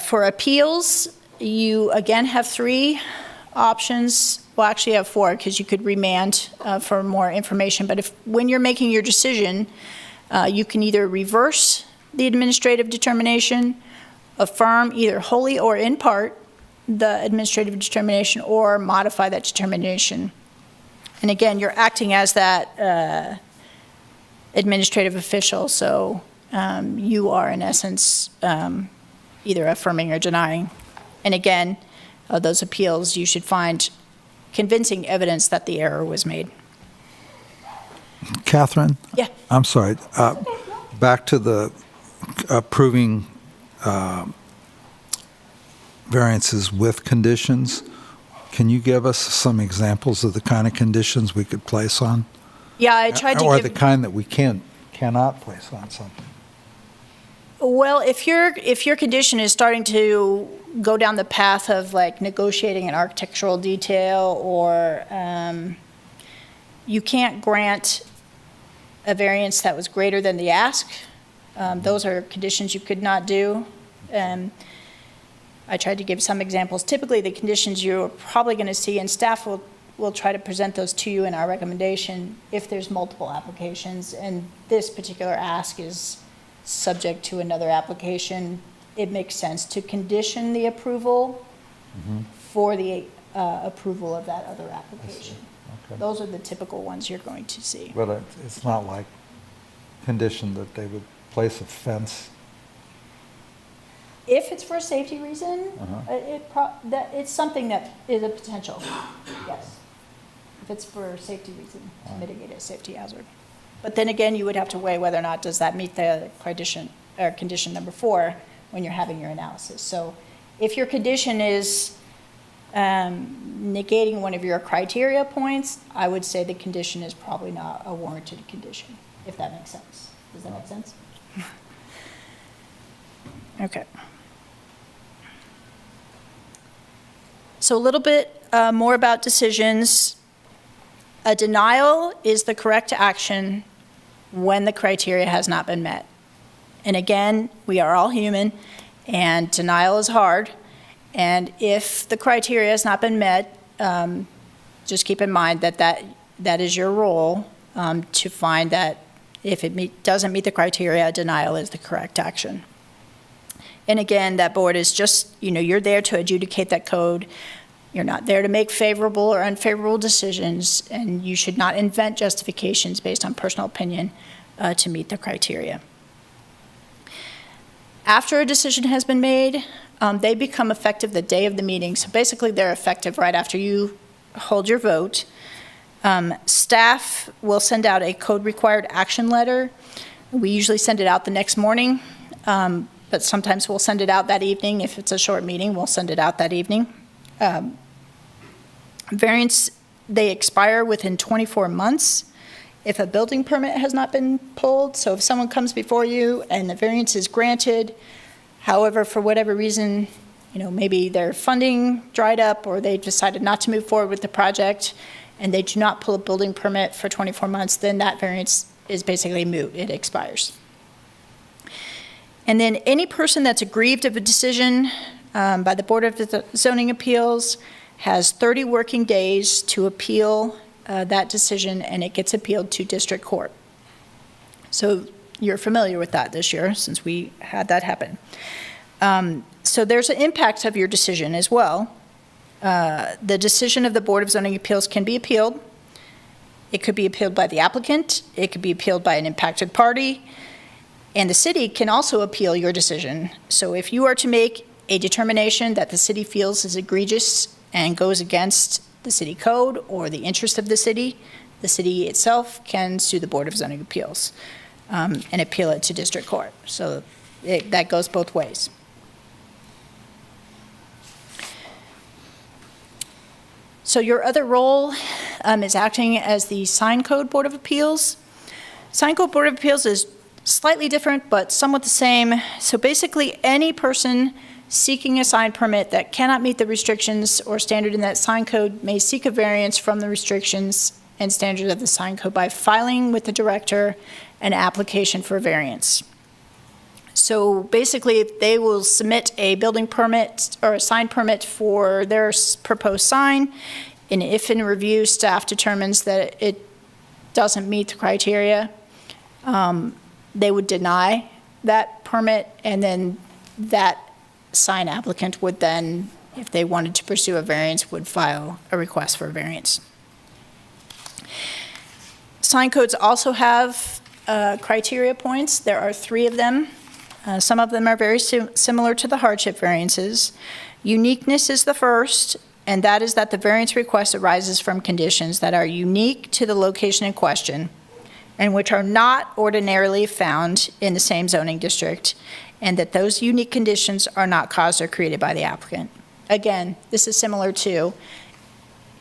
For appeals, you again have 3 options. Well, actually you have 4, because you could remand for more information. But when you're making your decision, you can either reverse the administrative determination, affirm either wholly or in part the administrative determination, or modify that determination. And again, you're acting as that administrative official, so you are in essence either affirming or denying. And again, those appeals, you should find convincing evidence that the error was made. Catherine? Yeah. I'm sorry. Back to the approving variances with conditions. Can you give us some examples of the kind of conditions we could place on? Yeah, I tried to Or give... the kind that we cannot place on something? Well, if your condition is starting to go down the path of like negotiating an architectural detail, or you can't grant a variance that was greater than the ask, those are conditions you could not do. I tried to give some examples. Typically, the conditions you're probably going to see, and staff will try to present those to you in our recommendation if there's multiple applications, and this particular ask is subject to another application, it makes sense to condition the approval for the approval of that other application. Okay. Those are the typical ones you're going to see. But it's not like condition that they would place a fence. If it's for a safety reason, it's something that is a potential, yes. If it's for a safety reason, to mitigate a safety hazard. But then again, you would have to weigh whether or not does that meet the condition number 4 when you're having your analysis. So if your condition is negating one of your criteria points, I would say the condition is probably not a warranted condition, if that makes sense. Does that make sense? Okay. So a little bit more about decisions. A denial is the correct action when the criteria has not been met. And again, we are all human, and denial is hard. And if the criteria has not been met, just keep in mind that that is your role to find that if it doesn't meet the criteria, denial is the correct action. And again, that board is just, you're there to adjudicate that code. You're not there to make favorable or unfavorable decisions, and you should not invent justifications based on personal opinion to meet the criteria. After a decision has been made, they become effective the day of the meeting. So basically, they're effective right after you hold your vote. Staff will send out a code-required action letter. We usually send it out the next morning, but sometimes we'll send it out that evening. If it's a short meeting, we'll send it out that evening. Variance, they expire within 24 months if a building permit has not been pulled. So if someone comes before you and the variance is granted, however, for whatever reason, maybe their funding dried up or they decided not to move forward with the project and they do not pull a building permit for 24 months, then that variance is basically moot. It expires. And then any person that's aggrieved of a decision by the Board of Zoning Appeals has 30 working days to appeal that decision, and it gets appealed to district court. So you're familiar with that this year since we had that happen. So there's an impact of your decision as well. The decision of the Board of Zoning Appeals can be appealed. It could be appealed by the applicant. It could be appealed by an impacted party. And the city can also appeal your decision. So if you are to make a determination that the city feels is egregious and goes against the city code or the interest of the city itself can sue the Board of Zoning Appeals and appeal it to district court. So that goes both ways. So your other role is acting as the Sign Code Board of Appeals. Sign Code Board of Appeals is slightly different, but somewhat the same. So basically, any person seeking a sign permit that cannot meet the restrictions or standard in that sign code may seek a variance from the restrictions and standards of the sign code by filing with the director an application for a variance. So basically, they will submit a building permit or a sign permit for their proposed sign, and if in review staff determines that it doesn't meet the criteria, they would deny that permit, and then that sign applicant would then, if they wanted to pursue a variance, would file a request for a variance. Sign codes also have criteria points. There are 3 of them. Some of them are very similar to the hardship variances. Uniqueness is the first, and that is that the variance request arises from conditions that are unique to the location in question and which are not ordinarily found in the same zoning district, and that those unique conditions are not caused or created by the applicant. Again, this is similar to,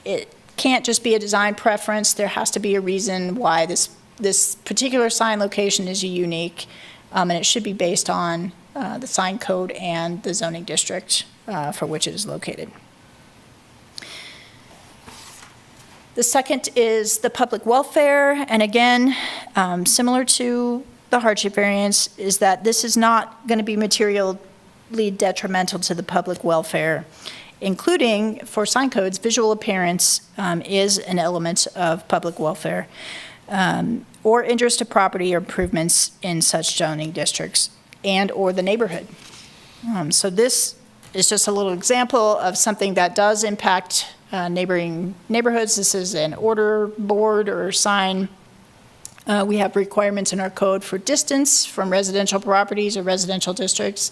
it can't just be a design preference. There has to be a reason why this particular sign location is unique, and it should be based on the sign code and the zoning district for which it is located. The second is the public welfare, and again, similar to the hardship variance, is that this is not going to be materially detrimental to the public welfare, including, for sign codes, visual appearance is an element of public welfare, or interest to property or improvements in such zoning districts and or the neighborhood. So this is just a little example of something that does impact neighboring neighborhoods. This is an order board or sign. We have requirements in our code for distance from residential properties or residential districts.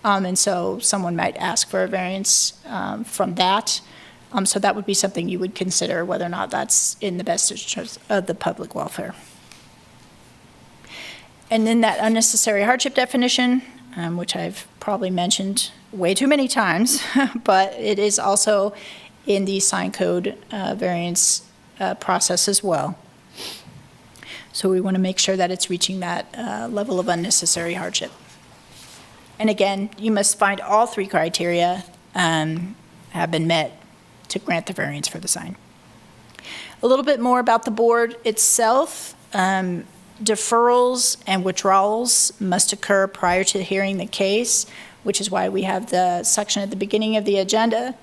And so someone might ask for a variance from that. So that would be something you would consider whether or not that's in the best interest of the public welfare. And then that unnecessary hardship definition, which I've probably mentioned way too many times, but it is also in the sign code variance process as well. So we want to make sure that it's reaching that level of unnecessary hardship. And again, you must find all three criteria have been met to grant the variance for the sign. A little bit more about the board itself. Deferrals and withdrawals must occur prior to hearing the case, which is why we have the section at the beginning of the agenda.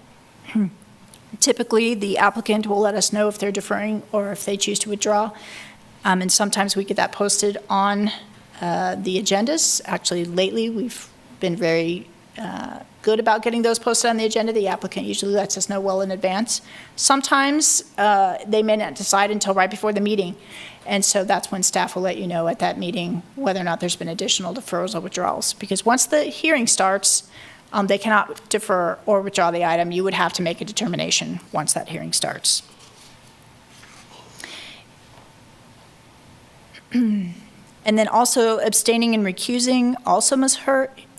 Typically, the applicant will let us know if they're deferring or if they choose to withdraw. And sometimes we get that posted on the agendas. Actually, lately, we've been very good about getting those posted on the agenda. The applicant usually lets us know well in advance. Sometimes they may not decide until right before the meeting. And so that's when staff will let you know at that meeting whether or not there's been additional deferrals or withdrawals. Because once the hearing starts, they cannot defer or withdraw the item. You would have to make a determination once that hearing starts. And then also abstaining and recusing also must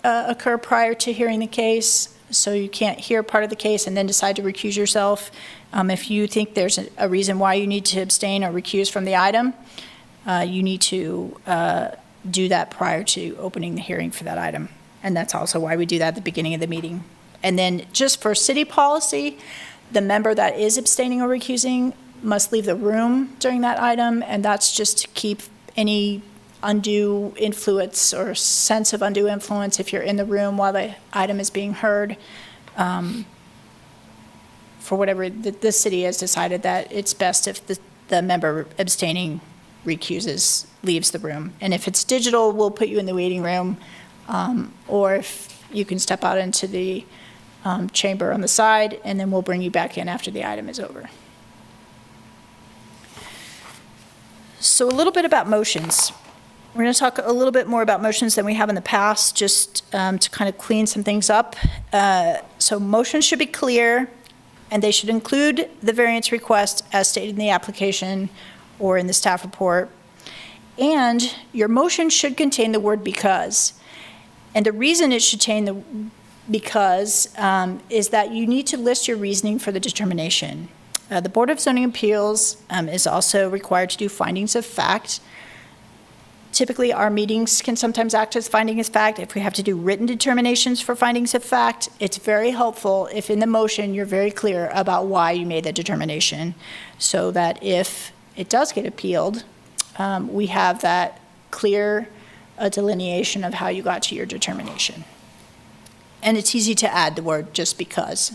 occur prior to hearing the case. So you can't hear part of the case and then decide to recuse yourself. If you think there's a reason why you need to abstain or recuse from the item, you need to do that prior to opening the hearing for that item. And that's also why we do that at the beginning of the meeting. And then just for city policy, the member that is abstaining or recusing must leave the room during that item, and that's just to keep any undue influence or sense of undue influence if you're in the room while the item is being heard. For whatever, the city has decided that it's best if the member abstaining recuses, leaves the room. And if it's digital, we'll put you in the waiting room, or if you can step out into the chamber on the side, and then we'll bring you back in after the item is over. So a little bit about motions. We're going to talk a little bit more about motions than we have in the past, just to kind of clean some things up. So motions should be clear, and they should include the variance request as stated in the application or in the staff report. And your motion should contain the word because. And the reason it should contain the because is that you need to list your reasoning for the determination. The Board of Zoning Appeals is also required to do findings of fact. Typically, our meetings can sometimes act as findings of fact. If we have to do written determinations for findings of fact, it's very helpful if in the motion you're very clear about why you made the determination, so that if it does get appealed, we have that clear delineation of how you got to your determination. And it's easy to add the word just because.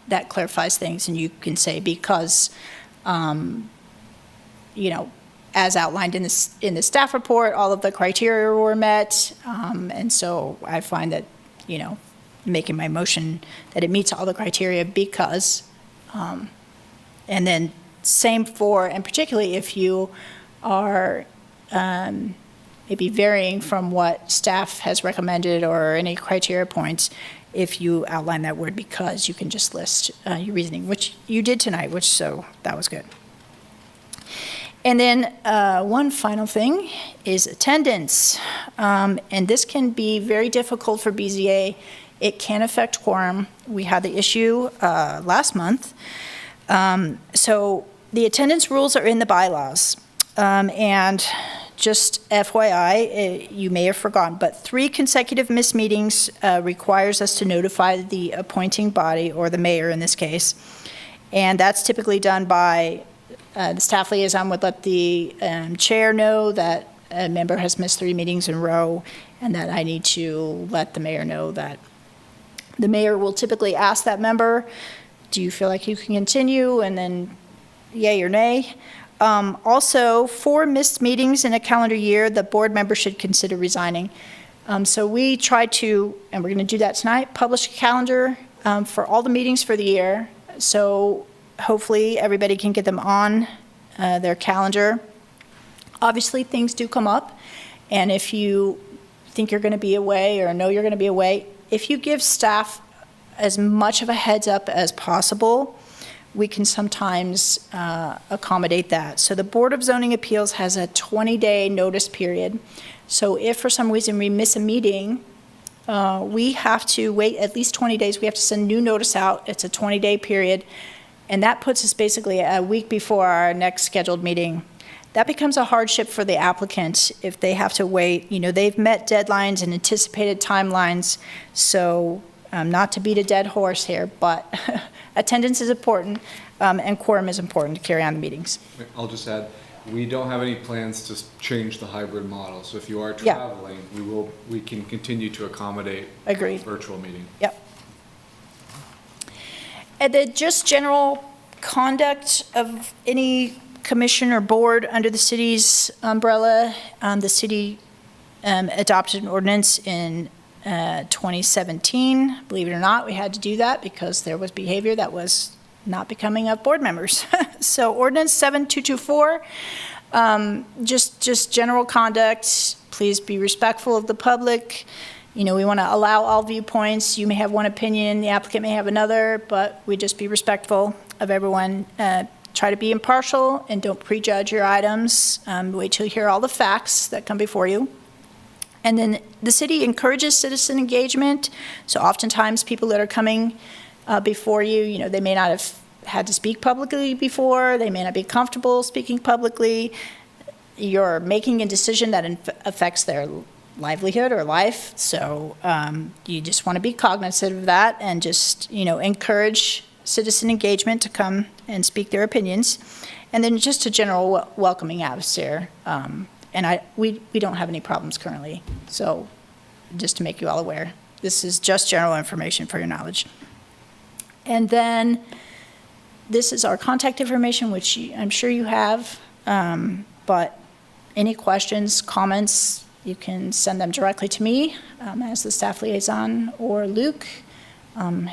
That clarifies things, and you can say because, as outlined in the staff report, all of the criteria were met, and so I find that, making my motion that it meets all the criteria because, and then same for, and particularly if you are maybe varying from what staff has recommended or any criteria points, if you outline that word because, you can just list your reasoning, which you did tonight, so that was good. And then one final thing is attendance. And this can be very difficult for BZA. It can affect quorum. We had the issue last month. So the attendance rules are in the bylaws. And just FYI, you may have forgotten, but 3 consecutive missed meetings requires us to notify the appointing body, or the mayor in this case. And that's typically done by the staff liaison would let the chair know that a member has missed 3 meetings in a row, and that I need to let the mayor know that. The mayor will typically ask that member, do you feel like you can continue? And then yay or nay. Also, 4 missed meetings in a calendar year, the board member should consider resigning. So we try to, and we're going to do that tonight, publish a calendar for all the meetings for the year. So hopefully everybody can get them on their calendar. Obviously, things do come up, and if you think you're going to be away or know you're going to be away, if you give staff as much of a heads up as possible, we can sometimes accommodate that. So the Board of Zoning Appeals has a 20-day notice period. So if for some reason we miss a meeting, We have to wait at least 20 days. We have to send new notice out. It's a 20-day period. And that puts us basically a week before our next scheduled meeting. That becomes a hardship for the applicant if they have to wait. They've met deadlines and anticipated timelines. So not to beat a dead horse here, but attendance is important, and quorum is important to carry on the meetings. I'll just add, we don't have any plans to change the hybrid model. So if you are Yeah. traveling, we can continue to accommodate Agreed. virtual meeting. Yep. And then just general conduct of any commission or board under the city's umbrella. The city adopted an ordinance in 2017. Believe it or not, we had to do that because there was behavior that was not becoming of board members. So ordinance 7224, just general conduct. Please be respectful of the public. We want to allow all viewpoints. You may have one opinion, the applicant may have another, but we just be respectful of everyone. Try to be impartial and don't prejudge your items. Wait till you hear all the facts that come before you. And then the city encourages citizen engagement. So oftentimes people that are coming before you, they may not have had to speak publicly before. They may not be comfortable speaking publicly. You're making a decision that affects their livelihood or life. So you just want to be cognizant of that and just, encourage citizen engagement to come and speak their opinions. And then just a general welcoming atmosphere. And we don't have any problems currently. So just to make you all aware, this is just general information for your knowledge. And then this is our contact information, which I'm sure you have. But any questions, comments, you can send them directly to me as the staff liaison, or Luke,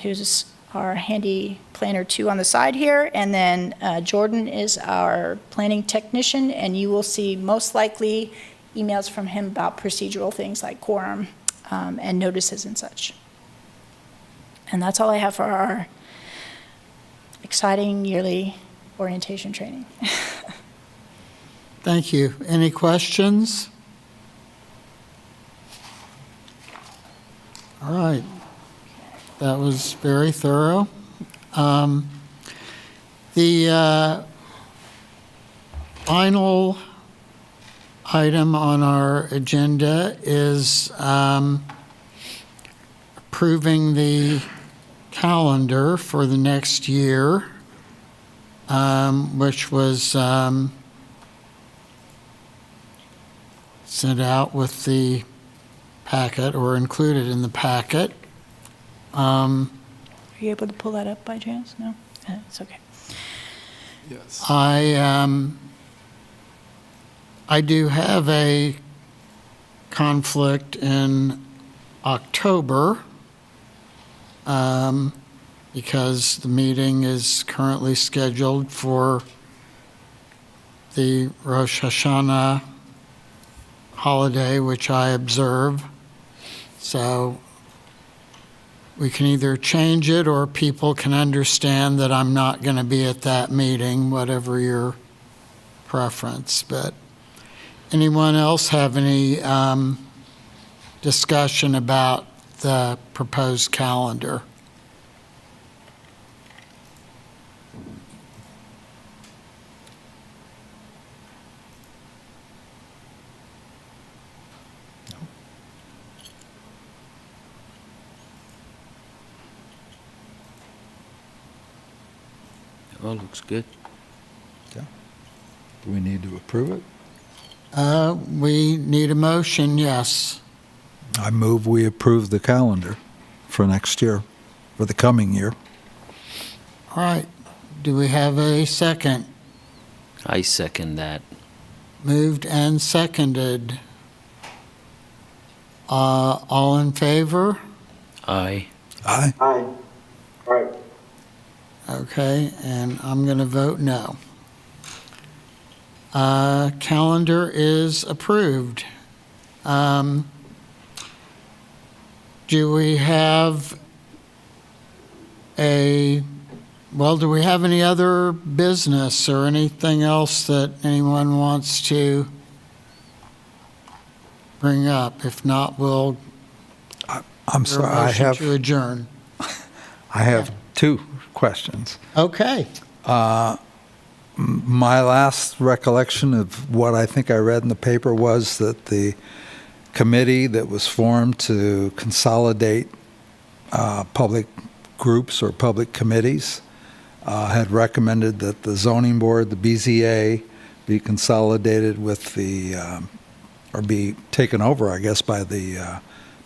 who's our handy planner too on the side here. And then Jordan is our planning technician, and you will see most likely emails from him about procedural things like quorum and notices and such. And that's all I have for our exciting yearly orientation training. Thank you. Any questions? All right. That was very thorough. The final item on our agenda is approving the calendar for the next year, which was sent out with the packet or included in the packet. Are you able to pull that up by chance? No? It's okay. Yes. I do have a conflict in October because the meeting is currently scheduled for the Rosh Hashanah holiday, which I observe. So we can either change it or people can understand that I'm not going to be at that meeting, whatever your preference. But anyone else have any discussion about the proposed calendar? All looks good. Do we need to approve it? We need a motion, yes. I move we approve the calendar for next year, for the coming year. All right. Do we have a second? I second that. Moved and seconded. All in favor? Aye. Aye. Aye. All right. Okay, and I'm going to vote no. Calendar is approved. Do we have do we have any other business or anything else that anyone wants to bring up? If not, we'll... I'm Is there a sorry, motion to adjourn? I have two questions. Okay. My last recollection of what I think I read in the paper was that the committee that was formed to consolidate public groups or public committees had recommended that the zoning board, the BZA, be consolidated with the, or be taken over, I guess, by the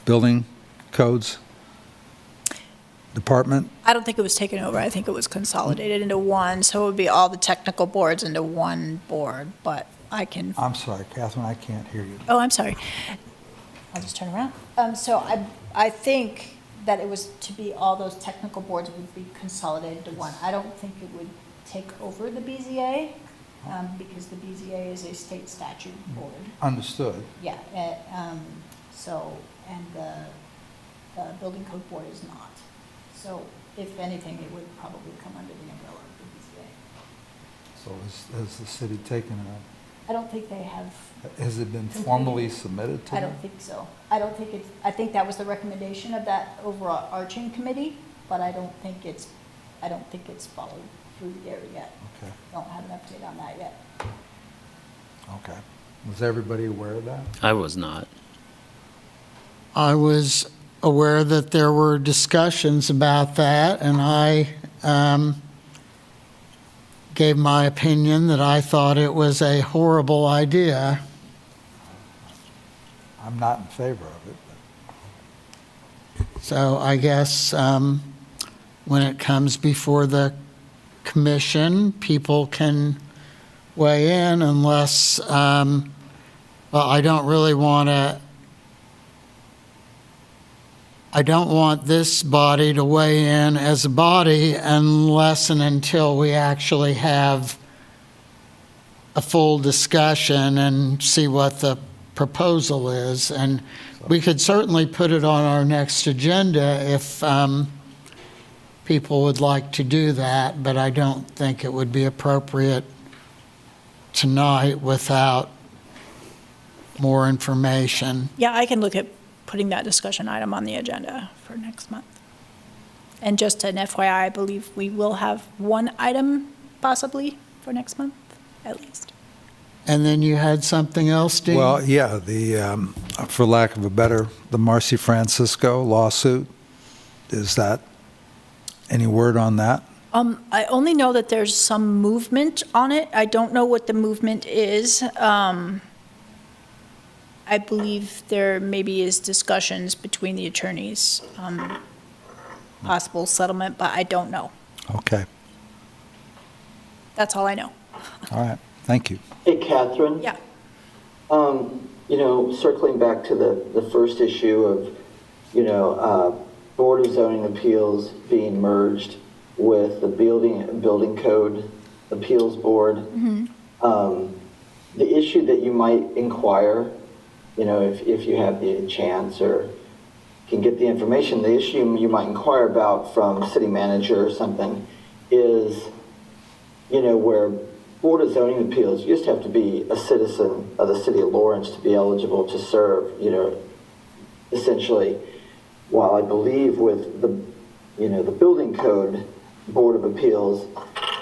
building codes department. I don't think it was taken over. I think it was consolidated into one, so it would be all the technical boards into one board, but I can, I'm sorry, Catherine, I can't hear you. oh, I'm sorry. I'll just turn around. So I think that it was to be, all those technical boards would be consolidated to one. I don't think it would take over the BZA, because the BZA is a state statute board. Understood. Yeah, so, and the building code board is not. So if anything, it would probably come under the umbrella of the BZA. So has the city taken I don't think they have, has it been formally submitted to I them? don't think so. I don't think it's, I think that was the recommendation of that overarching committee, but I don't think it's followed through there yet. Okay, Don't have an update on that yet. okay. Was everybody aware of that? I was not. I was aware that there were discussions about that, and I gave my opinion that I thought it was a horrible idea. I'm not in favor of it, but So I guess when it comes before the commission, people can weigh in unless, well, I don't really want to, I don't want this body to weigh in as a body unless and until we actually have a full discussion and see what the proposal is. And we could certainly put it on our next agenda if people would like to do that, but I don't think it would be appropriate tonight without more information. Yeah, I can look at putting that discussion item on the agenda for next month. And just an FYI, I believe we will have one item possibly for next month, at least. And then you had something else, Dean? well, yeah, the, for lack of a better, the Marcy Francisco lawsuit, is that, any word on that? I only know that there's some movement on it. I don't know what the movement is. I believe there maybe is discussions between the attorneys, possible settlement, but I don't know. Okay, That's all I know. all right, thank you. Hey, Catherine? Yeah. You know, circling back to the first issue of, you know, Board of Zoning Appeals being merged with the Building Code Appeals Board. The issue that you might inquire, you know, if you have the chance or can get the information, the issue you might inquire about from city manager or something is, you know, where Board of Zoning Appeals, you just have to be a citizen of the city of Lawrence to be eligible to serve, you know, essentially. While I believe with the, you know, the Building Code Board of Appeals,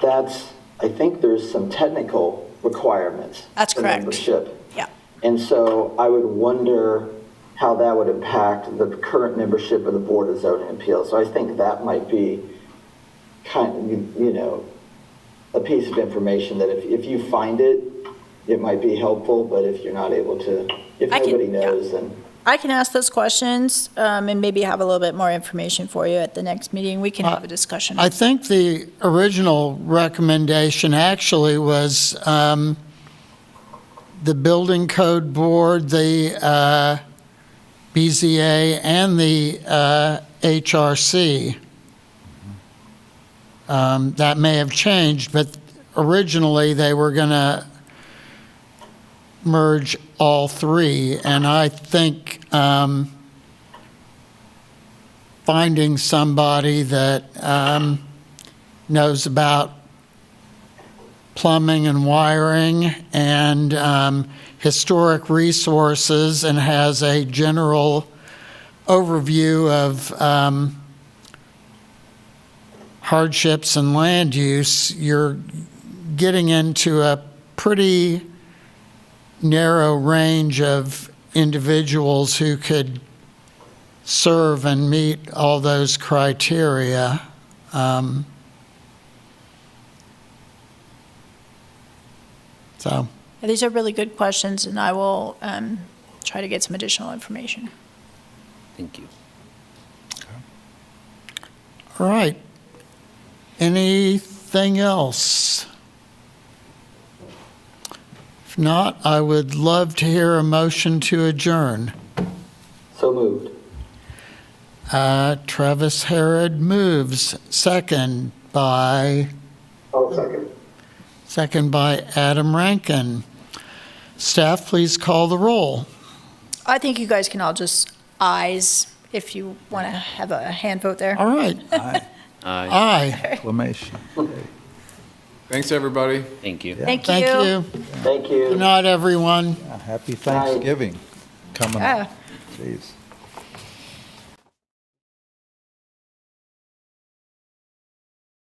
that's, I think there's some technical requirements. That's for correct. membership. Yeah. And so I would wonder how that would impact the current membership of the Board of Zoning Appeals. So I think that might be kind of, you know, a piece of information that if you find it, it might be helpful, but if you're not able to, if I can- nobody yeah. knows, then. I can ask those questions and maybe have a little bit more information for you at the next meeting. We can have a discussion. I think the original recommendation actually was the Building Code Board, the BZA, and the HRC. That may have changed, but originally they were going to merge all three, and I think finding somebody that knows about plumbing and wiring and historic resources and has a general overview of hardships and land use, you're getting into a pretty narrow range of individuals who could serve and meet all those criteria. So, These are really good questions, and I will try to get some additional information. Thank you. all right. Anything else? If not, I would love to hear a motion to adjourn. So moved. Travis Harrod moves, second by I'll second. Second by Adam Rankin. Staff, please call the roll. I think you guys can all just ayes if you want to have a hand vote there. All right. Aye. Aye. Aye. Acclamation. Thanks, everybody. Thank you. Thank you. Thank you. Thank you. Good night, everyone. Happy Thanksgiving coming up. Yeah. Jeez.